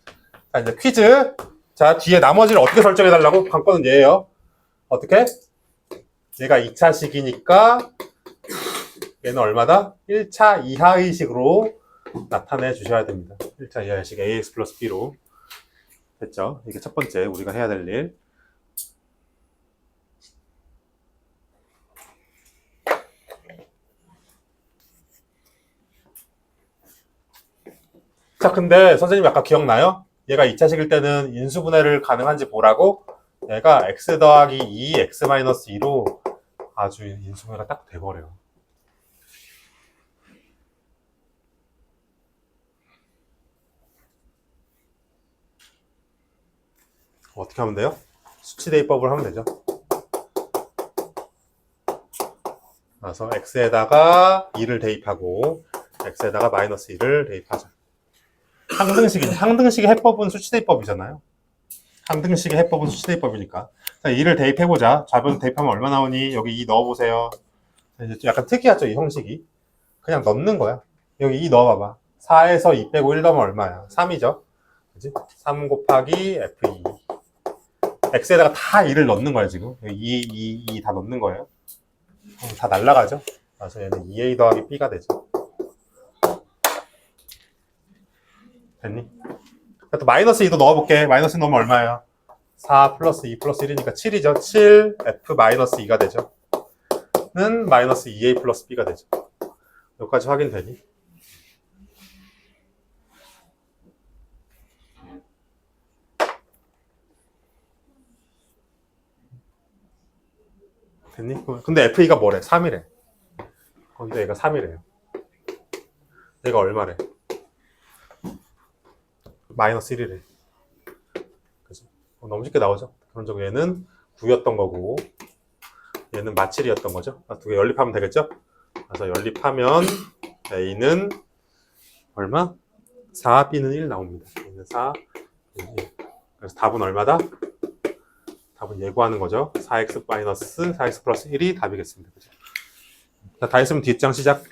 자, 이제 퀴즈. 자, 뒤에 나머지를 어떻게 설정해달라고? 관건은 얘예요. 어떻게? 얘가 2차식이니까 얘는 얼마다? 1차 이하의 식으로 나타내 주셔야 됩니다. 1차 이하의 식 ax 플러스 b로. 됐죠? 이게 첫 번째 우리가 해야 될 일. 자, 근데 선생님 아까 기억나요? 얘가 2차식일 때는 인수분해를 가능한지 보라고 얘가 x 더하기 2x 마이너스 2로 아주 인수분해가 딱 돼버려요. 어떻게 하면 돼요? 수치대입법을 하면 되죠. 그래서 x에다가 2를 대입하고 x에다가 마이너스 2를 대입하자. 항등식의 해법은 수치대입법이잖아요. 항등식의 해법은 수치대입법이니까. 자, 2를 대입해보자. 좌변 대입하면 얼마 나오니? 여기 2 넣어보세요. 이제 약간 특이하죠, 이 형식이. 그냥 넣는 거야. 여기 2 넣어봐봐. 4에서 2 빼고 1 넣으면 얼마야? 3이죠. 그치? 3 곱하기 f2. x에다가 다 2를 넣는 거야, 지금. 2 다 넣는 거예요. 다 날라가죠. 그래서 얘는 2a 더하기 b가 되죠. 됐니? 또 마이너스 2도 넣어볼게. 마이너스 2 넣으면 얼마예요? 4 플러스 2 플러스 1이니까 7이죠. 7 f 마이너스 2가 되죠. 는 마이너스 2a 플러스 b가 되죠. 여기까지 확인되니? 됐니? 근데 f2가 뭐래? 3이래. 근데 얘가 3이래요. 얘가 얼마래? 마이너스 1이래. 그죠? 너무 쉽게 나오죠? 그런적으로 얘는 9였던 거고 얘는 마칠이었던 거죠. 두 개 연립하면 되겠죠? 그래서 연립하면 A는 얼마? 4, B는 1 나옵니다. A는 4, B는 1. 그래서 답은 얼마다? 답은 예고하는 거죠. 4x 마이너스 4x 플러스 1이 답이겠습니다. 그죠? 자, 다 했으면 뒷장 시작.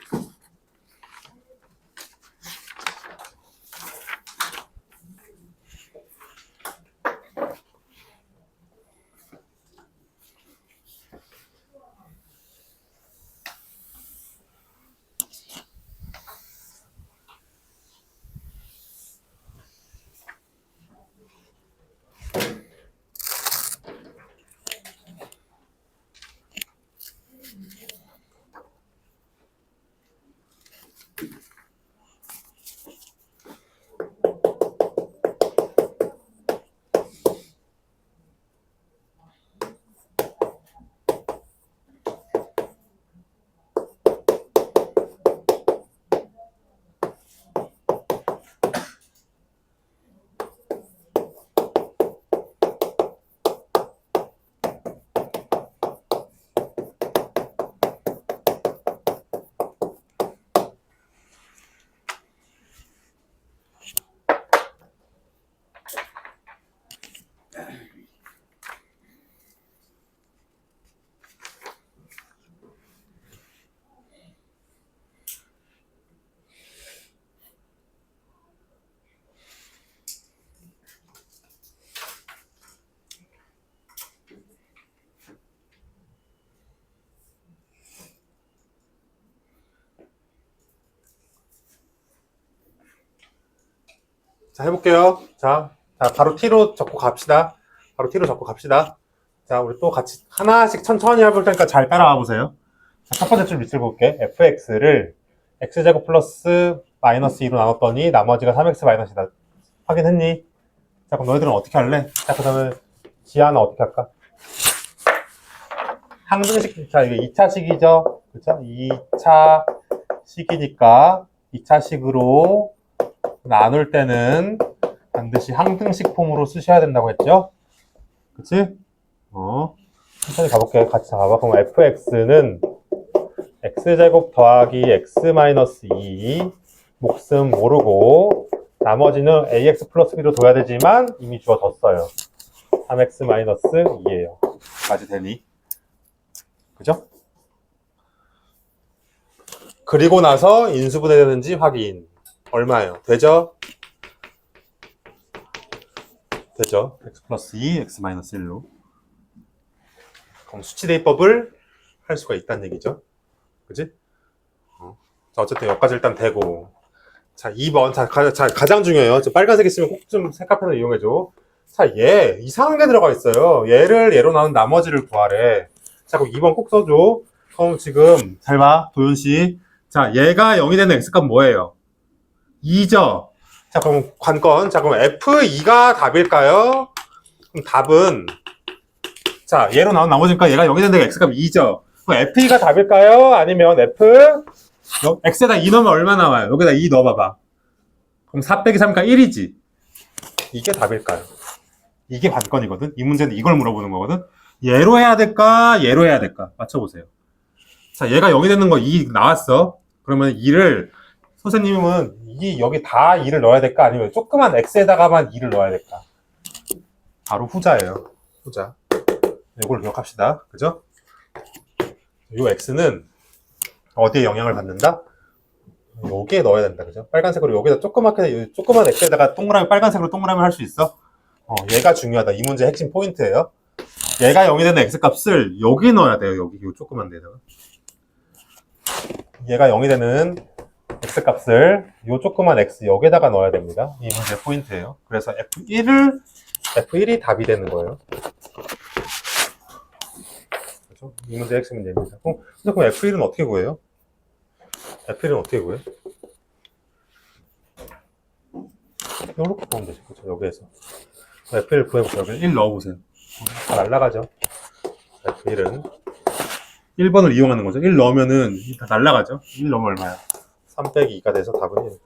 자, 해볼게요. 자, 바로 T로 적고 갑시다. 자, 우리 또 같이 하나씩 천천히 해볼 테니까 잘 따라와 보세요. 자, 첫 번째 줄 밑을 볼게. fx를 x제곱 플러스 마이너스 2로 나눴더니 나머지가 3x 마이너스이다. 확인했니? 자, 그럼 너희들은 어떻게 할래? 자, 그 다음에 지하는 어떻게 할까? 항등식, 자, 이게 2차식이죠? 그쵸? 2차식이니까 2차식으로 나눌 때는 반드시 항등식 폼으로 쓰셔야 된다고 했죠? 그치? 천천히 가볼게. 같이 가봐. 그럼 fx는 x제곱 더하기 x 마이너스 2 목숨 모르고 나머지는 ax 플러스 b로 둬야 되지만 이미 주어졌어요. 3x 마이너스 2예요. 까지 되니? 그죠? 그리고 나서 인수분해 되는지 확인. 얼마예요? 되죠? 되죠? x 플러스 2, x 마이너스 1로. 그럼 수치대입법을 할 수가 있다는 얘기죠. 그지? 자, 어쨌든 여기까지 일단 되고. 자, 2번. 자, 가장 중요해요. 저 빨간색 있으면 꼭 좀 색깔펜을 이용해줘. 자, 얘, 이상한 게 들어가 있어요. 얘를 얘로 나눈 나머지를 구하래. 자, 그럼 2번 꼭 써줘. 그럼 지금, 잘 봐, 도윤씨. 자, 얘가 0이 되는 x값 뭐예요? 2죠? 자, 그럼 관건. 자, 그럼 F2가 답일까요? 그럼 답은, 자, 얘로 나온 나머지니까 얘가 0이 되는 데가 X값 2죠. 그럼 F2가 답일까요? 아니면 X에다 2 넣으면 얼마 나와요? 여기다 2 넣어봐봐. 그럼 4 빼기 3이니까 1이지. 이게 답일까요? 이게 관건이거든? 이 문제는 이걸 물어보는 거거든? 얘로 해야 될까? 얘로 해야 될까? 맞춰보세요. 자, 얘가 0이 되는 거 2 나왔어. 그러면 2를, 선생님은 여기 다 2를 넣어야 될까? 아니면 조그만 x에다가만 2를 넣어야 될까? 바로 후자예요. 후자. 이걸 기억합시다. 그죠? 이 x는 어디에 영향을 받는다? 여기에 넣어야 된다. 그죠? 빨간색으로 여기다 조그만 x에다가 빨간색으로 동그라미 할 수 있어? 얘가 중요하다. 이 문제의 핵심 포인트예요. 얘가 0이 되는 x값을 여기 넣어야 돼요. 여기 이 조그만 데다가. 얘가 0이 되는 x값을 이 조그만 x 여기에다가 넣어야 됩니다. 이 문제의 포인트예요. 그래서 F1이 답이 되는 거예요. 그렇죠? 이 문제의 핵심 문제입니다. 그럼 F1은 어떻게 구해요? F1은 어떻게 구해? 이렇게 보면 되죠. 그렇죠? 여기에서. F1을 구해보세요. 여기 1 넣어보세요. 다 날라가죠. F1은 1번을 이용하는 거죠. 1 넣으면은 다 날라가죠. 1 넣으면 얼마야? 3 빼기 2가 돼서 답은 1.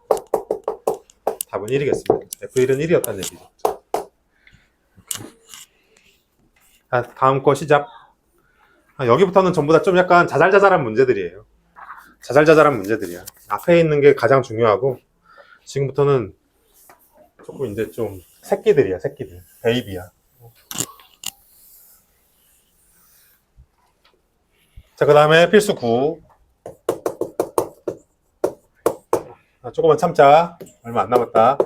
답은 1이겠습니다. F1은 1이었다는 얘기죠. 자, 다음 거 시작. 여기부터는 전부 다 좀 약간 자잘자잘한 문제들이에요. 자잘자잘한 문제들이야. 앞에 있는 게 가장 중요하고, 지금부터는 조금 이제 좀 새끼들이야, 새끼들. 베이비야. 자, 그 다음에 필수 9. 조금만 참자. 얼마 안 남았다.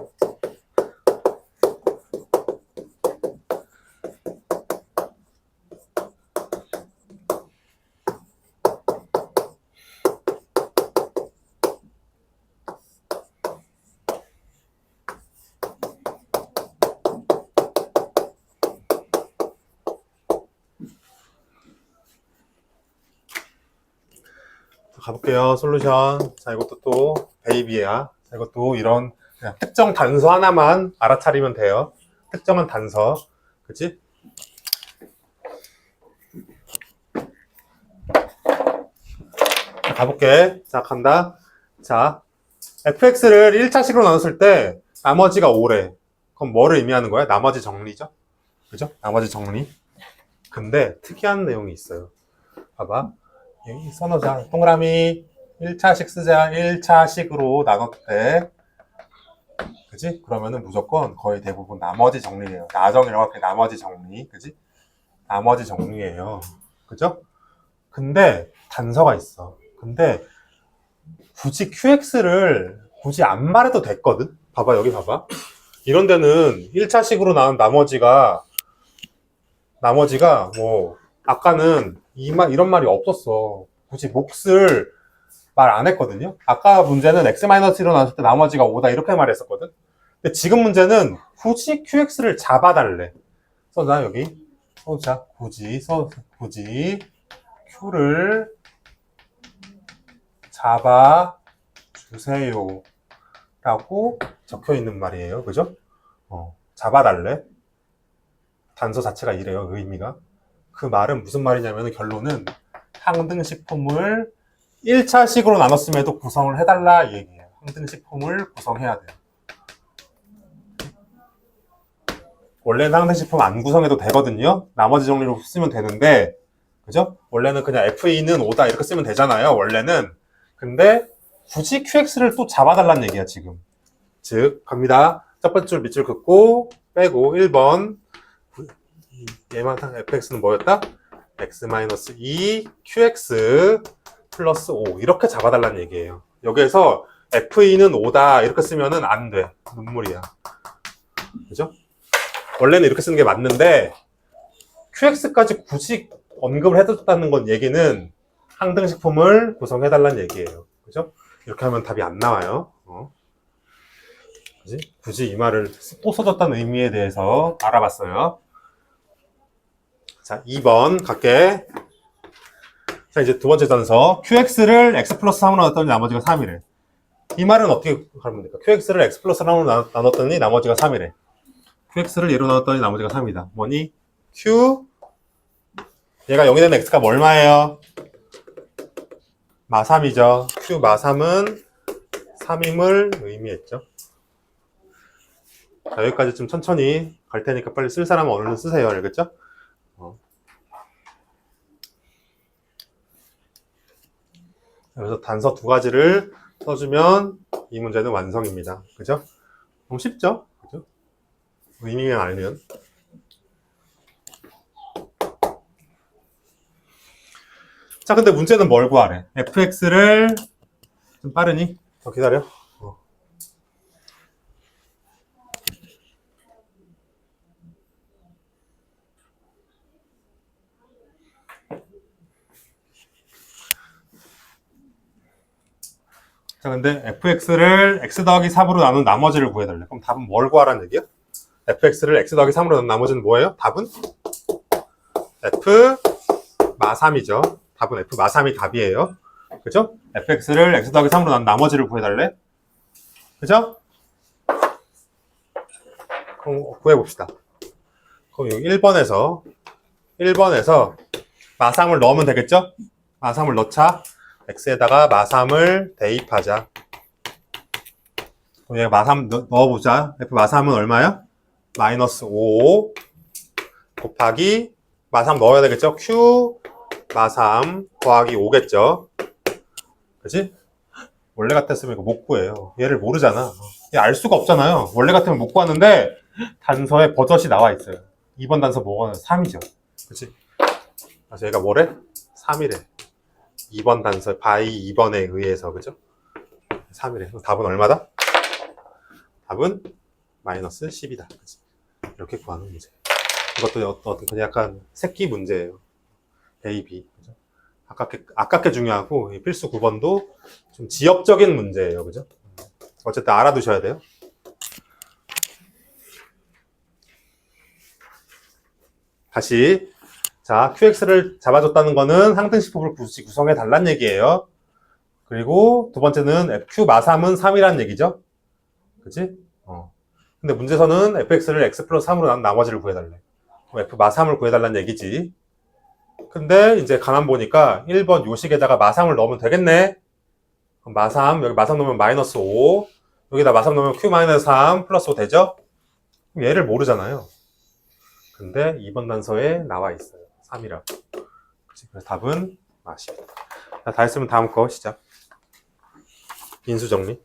가볼게요. 솔루션. 자, 이것도 또 베이비야. 자, 이것도 이런 그냥 특정 단서 하나만 알아차리면 돼요. 특정한 단서. 그치? 자, 가볼게. 자, 간다. 자, fx를 1차식으로 나눴을 때 나머지가 5래. 그럼 뭐를 의미하는 거야? 나머지 정리죠? 그죠? 나머지 정리. 근데 특이한 내용이 있어요. 봐봐. 여기 써놓자. 동그라미 1차식 쓰자. 1차식으로 나눴대. 그지? 그러면은 무조건 거의 대부분 나머지 정리예요. 나정이라고 할게. 나머지 정리. 그지? 나머지 정리예요. 그죠? 근데 단서가 있어. 근데 굳이 QX를 굳이 안 말해도 됐거든? 봐봐, 여기 봐봐. 이런 데는 1차식으로 나온 나머지가 뭐 아까는 이런 말이 없었어. 굳이 몫을 말 안 했거든요. 아까 문제는 x-1로 나왔을 때 나머지가 5다 이렇게 말했었거든. 근데 지금 문제는 굳이 QX를 잡아달래. 써자 여기. 써자 굳이 Q를 잡아주세요 라고 적혀 있는 말이에요. 그죠? 잡아달래. 단서 자체가 이래요. 의미가. 그 말은 무슨 말이냐면 결론은 항등식 폼을 1차식으로 나눴음에도 구성을 해달라 이 얘기예요. 항등식 폼을 구성해야 돼요. 원래는 항등식 폼 안 구성해도 되거든요. 나머지 정리로 쓰면 되는데, 그죠? 원래는 그냥 F2는 5다 이렇게 쓰면 되잖아요. 원래는. 근데 굳이 QX를 또 잡아달라는 얘기야 지금. 즉 갑니다. 첫 번째 줄 밑줄 긋고 빼고 1번 얘만 fx는 뭐였다? x-2 qx 플러스 5 이렇게 잡아달라는 얘기예요. 여기에서 f2는 5다 이렇게 쓰면은 안 돼. 눈물이야. 그죠? 원래는 이렇게 쓰는 게 맞는데 qx까지 굳이 언급을 해줬다는 건 얘기는 항등식 폼을 구성해달라는 얘기예요. 그죠? 이렇게 하면 답이 안 나와요. 그지? 굳이 이 말을 또 써줬다는 의미에 대해서 알아봤어요. 자, 2번 갈게. 자, 이제 두 번째 단서. QX를 X 플러스 3으로 나눴더니 나머지가 3이래. 이 말은 어떻게 하면 됩니까? QX를 X 플러스 3으로 나눴더니 나머지가 3이래. QX를 얘로 나눴더니 나머지가 3이다. 뭐니? Q 얘가 0이 되는 X가 얼마예요? 마3이죠. Q 마3은 3임을 의미했죠. 자, 여기까지 좀 천천히 갈 테니까 빨리 쓸 사람은 얼른 쓰세요. 알겠죠? 그래서 단서 두 가지를 써주면 이 문제는 완성입니다. 그죠? 너무 쉽죠? 그죠? 의미만 알면. 자, 근데 문제는 뭘 구하래? fx를 좀 빠르니? 더 기다려. 자, 근데 fx를 x 더하기 3으로 나눈 나머지를 구해달래. 그럼 답은 뭘 구하라는 얘기야? fx를 x 더하기 3으로 나눈 나머지는 뭐예요? 답은? f 마 3이죠. 답은 f 마 3이 답이에요. 그죠? fx를 x 더하기 3으로 나눈 나머지를 구해달래. 그죠? 그럼 구해봅시다. 그럼 여기 1번에서 마 3을 넣으면 되겠죠? 마 3을 넣자. x에다가 마 3을 대입하자. 그럼 얘가 마 3 넣어보자. f 마 3은 얼마야? 마이너스 5 곱하기 마 3 넣어야 되겠죠? q 마 3 더하기 5겠죠? 그치? 원래 같았으면 이거 못 구해요. 얘를 모르잖아. 얘 알 수가 없잖아요. 원래 같으면 못 구하는데 단서에 버젓이 나와 있어요. 2번 단서 뭐가 3이죠. 그치? 그래서 얘가 뭐래? 3이래. 2번 단서 바이 2번에 의해서 그죠? 3이래. 답은 얼마다? 답은 마이너스 10이다. 그치? 이렇게 구하는 문제. 이것도 어떤 그냥 약간 새끼 문제예요. A, B. 그죠? 아깝게 중요하고 필수 9번도 좀 지역적인 문제예요. 그죠? 어쨌든 알아두셔야 돼요. 다시 자, QX를 잡아줬다는 거는 항등식법을 구성해 달란 얘기예요. 그리고 두 번째는 Q 마3은 3이라는 얘기죠. 그치? 근데 문제에서는 fx를 x 플러스 3으로 나눈 나머지를 구해달래. f 마3을 구해달라는 얘기지. 근데 이제 가만 보니까 1번 요식에다가 마3을 넣으면 되겠네. 그럼 마3, 여기 마3 넣으면 마이너스 5. 여기다 마3 넣으면 q 마이너스 3 플러스 5 되죠? 그럼 얘를 모르잖아요. 근데 2번 단서에 나와 있어요. 3이라고. 그래서 답은 마10. 다 했으면 다음 거 시작. 인수 정리.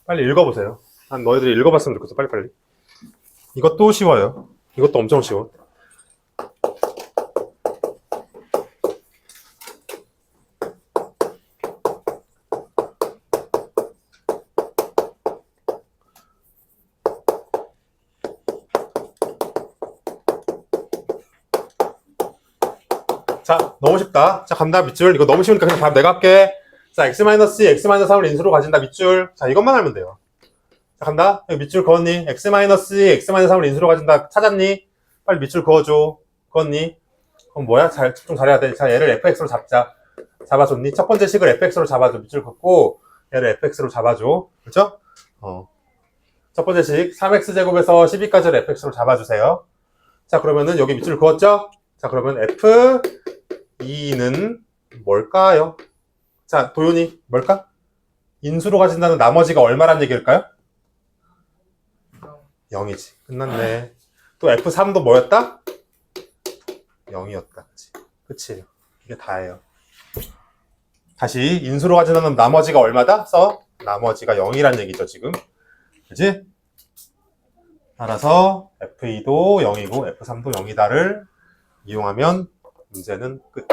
빨리 읽어보세요. 난 너희들이 읽어봤으면 좋겠어. 빨리빨리. 이것도 쉬워요. 이것도 엄청 쉬워. 자, 너무 쉽다. 자, 간다, 밑줄. 이거 너무 쉬우니까 그냥 답 내가 할게. 자, x-2, x-3을 인수로 가진다, 밑줄. 자, 이것만 알면 돼요. 자, 간다. 여기 밑줄 그었니? x-2, x-3을 인수로 가진다, 찾았니? 빨리 밑줄 그어줘. 그었니? 그럼 뭐야? 집중 잘해야 돼. 자, 얘를 fx로 잡자. 잡아줬니? 첫 번째 식을 fx로 잡아줘. 밑줄 긋고, 얘를 fx로 잡아줘. 그렇죠? 첫 번째 식, 3x제곱에서 12까지를 fx로 잡아주세요. 자, 그러면은 여기 밑줄 그었죠? 자, 그러면 f2는 뭘까요? 자, 도윤이 뭘까? 인수로 가진다는 나머지가 얼마란 얘기일까요? 0이지. 끝났네. 또 F3도 뭐였다? 0이었다. 그치? 이게 다예요. 다시 인수로 가진다는 나머지가 얼마다? 써? 나머지가 0이란 얘기죠, 지금. 그치? 따라서 F2도 0이고 F3도 0이다를 이용하면 문제는 끝.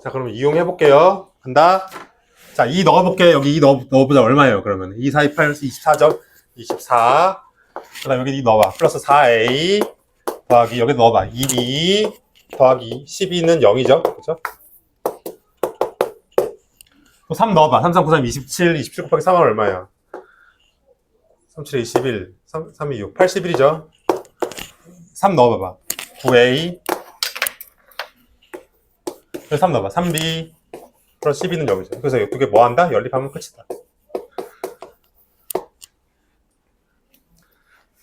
자, 그럼 이용해볼게요. 간다. 자, 2 넣어볼게. 여기 2 넣어보자. 얼마예요, 그러면? 2, 4, 2, 8, 24점. 24. 그 다음에 여기 2 넣어봐. 플러스 4a 더하기, 여기 넣어봐. 2b 더하기 12는 0이죠. 그죠? 또 3 넣어봐. 3, 3, 9, 3, 27. 27 곱하기 3하면 얼마야? 3, 7, 21. 3, 2, 6. 81이죠. 3 넣어봐봐. 9A 3 넣어봐. 3B 플러스 12는 여기죠. 그래서 이 두 개 뭐 한다? 연립하면 끝이다.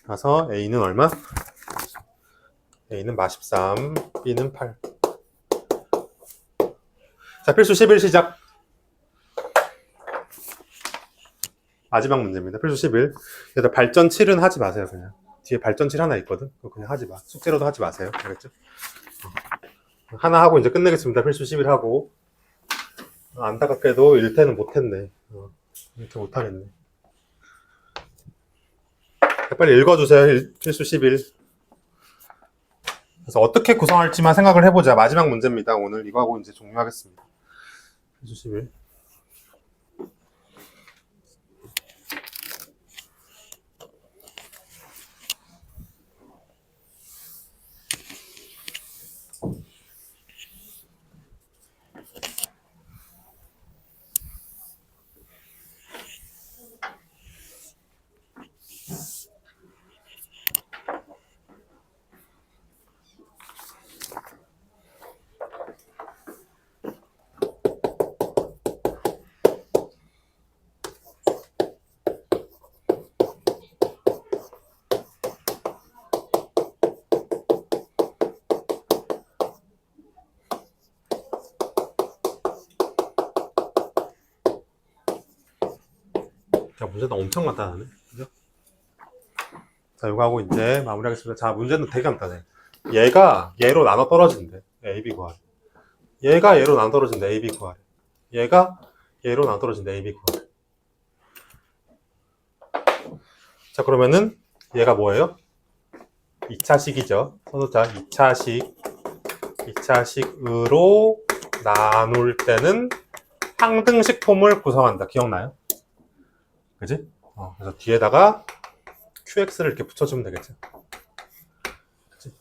그래서 A는 얼마? A는 -13, B는 8. 자, 필수 11 시작. 마지막 문제입니다. 필수 11. 얘들 발전 7은 하지 마세요, 그냥. 뒤에 발전 7 하나 있거든? 그거 그냥 하지 마. 숙제로도 하지 마세요. 알겠죠? 하나 하고 이제 끝내겠습니다. 필수 11 하고. 안타깝게도 1태는 못했네. 이렇게 못하겠네. 빨리 읽어주세요. 필수 11. 그래서 어떻게 구성할지만 생각을 해보자. 마지막 문제입니다. 오늘 이거 하고 이제 종료하겠습니다. 필수 11. 자, 문제는 엄청 간단하네. 그죠? 자, 이거 하고 이제 마무리하겠습니다. 자, 문제는 되게 간단해. 얘가 얘로 나눠 떨어진대. A, B 구하래. 얘가 얘로 나눠 떨어진대. A, B 구하래. 얘가 얘로 나눠 떨어진대. A, B 구하래. 자, 그러면은 얘가 뭐예요? 2차식이죠. 선호자 2차식으로 나눌 때는 항등식 폼을 구성한다. 기억나요? 그지? 그래서 뒤에다가 QX를 이렇게 붙여주면 되겠죠. 그치?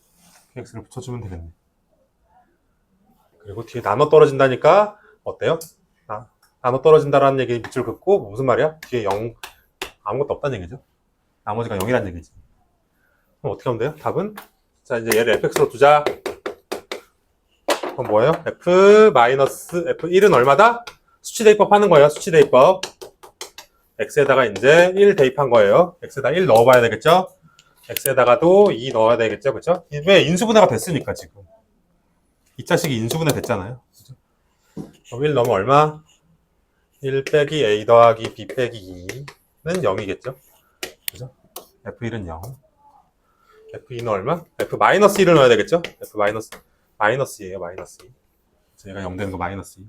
QX를 붙여주면 되겠네. 그리고 뒤에 나눠 떨어진다니까 어때요? 나눠 떨어진다라는 얘기 밑줄 긋고 무슨 말이야? 뒤에 0 아무것도 없다는 얘기죠. 나머지가 0이라는 얘기지. 그럼 어떻게 하면 돼요? 답은? 자, 이제 얘를 fx로 두자. 그럼 뭐예요? f-f1은 얼마다? 수치 대입법 하는 거예요. 수치 대입법. x에다가 이제 1 대입한 거예요. x에다 1 넣어봐야 되겠죠? x에다가도 2 넣어야 되겠죠? 그쵸? 왜? 인수분해가 됐으니까 지금. 2차식이 인수분해 됐잖아요. 그죠? 그럼 1 넣으면 얼마? 1 빼기 a 더하기 b 빼기 2는 0이겠죠? 그죠? f1은 0. f2는 얼마? f-1을 넣어야 되겠죠? 마이너스예요, 마이너스 2. 얘가 0 되는 거 마이너스 2.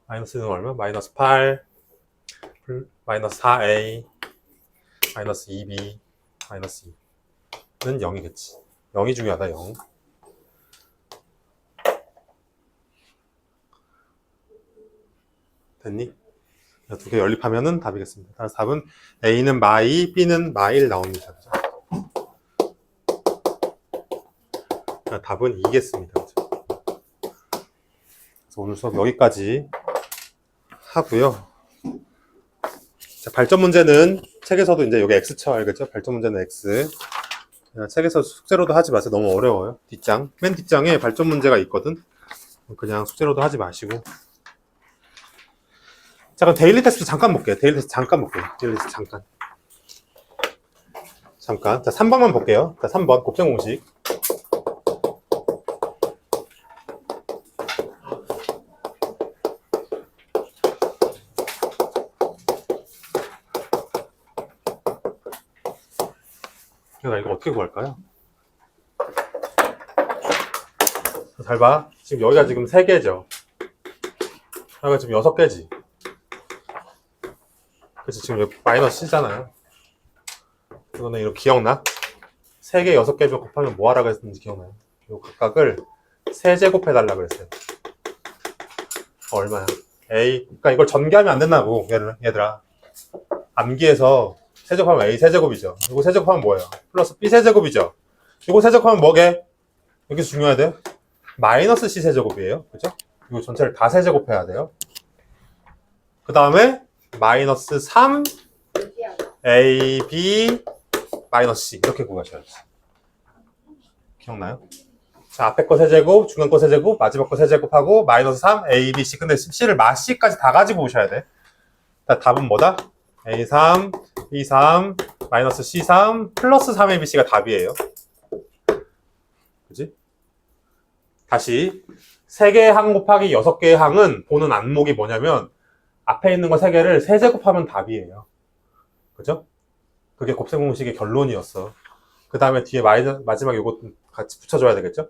마이너스는 얼마? 마이너스 8. 마이너스 4a 마이너스 2b 마이너스 2는 0이겠지. 0이 중요하다. 0. 됐니? 두 개 연립하면은 답이겠습니다. 따라서 답은 a는 마이, b는 마일 나옵니다. 그죠? 답은 2겠습니다. 그죠? 그래서 오늘 수업 여기까지 하고요. 자, 발전 문제는 책에서도 이제 여기 X쳐 알겠죠? 발전 문제는 X. 책에서 숙제로도 하지 마세요. 너무 어려워요. 뒷장. 맨 뒷장에 발전 문제가 있거든. 그냥 숙제로도 하지 마시고. 자, 그럼 데일리 테스트 잠깐 볼게요. 데일리 테스트 잠깐 볼게요. 데일리 테스트 잠깐. 자, 3번만 볼게요. 자, 3번 곱셈 공식. 나 이거 어떻게 구할까요? 잘 봐. 지금 여기가 지금 3개죠. 여기가 지금 6개지. 그치, 지금 여기 마이너스 C잖아요. 이거는 이거 기억나? 3개, 6개 곱하면 뭐 하라고 했는지 기억나요? 요 각각을 세제곱해 달라고 그랬어요. 얼마야? A. 그러니까 이걸 전개하면 안 된다고, 얘들아. 암기해서 세제곱하면 A 세제곱이죠. 이거 세제곱하면 뭐예요? 플러스 B 세제곱이죠. 이거 세제곱하면 뭐게? 여기서 중요해야 돼요? 마이너스 C 세제곱이에요. 그죠? 이거 전체를 다 세제곱해야 돼요. 그 다음에 마이너스 3 A, B, 마이너스 C 이렇게 구하셔야지. 기억나요? 자, 앞에 거 세제곱, 중간 거 세제곱, 마지막 거 세제곱하고 마이너스 3, A, B, C. 근데 C를 C까지 다 가지고 오셔야 돼. 자, 답은 뭐다? A3, B3, 마이너스 C3, 플러스 3ABC가 답이에요. 그지? 다시 3개의 항 곱하기 6개의 항은 보는 안목이 뭐냐면 앞에 있는 거 3개를 세제곱하면 답이에요. 그죠? 그게 곱셈 공식의 결론이었어. 그 다음에 뒤에 마지막에 이거 같이 붙여줘야 되겠죠?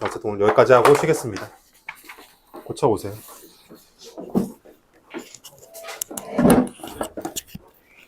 어쨌든 오늘 여기까지 하고 쉬겠습니다. 고쳐보세요.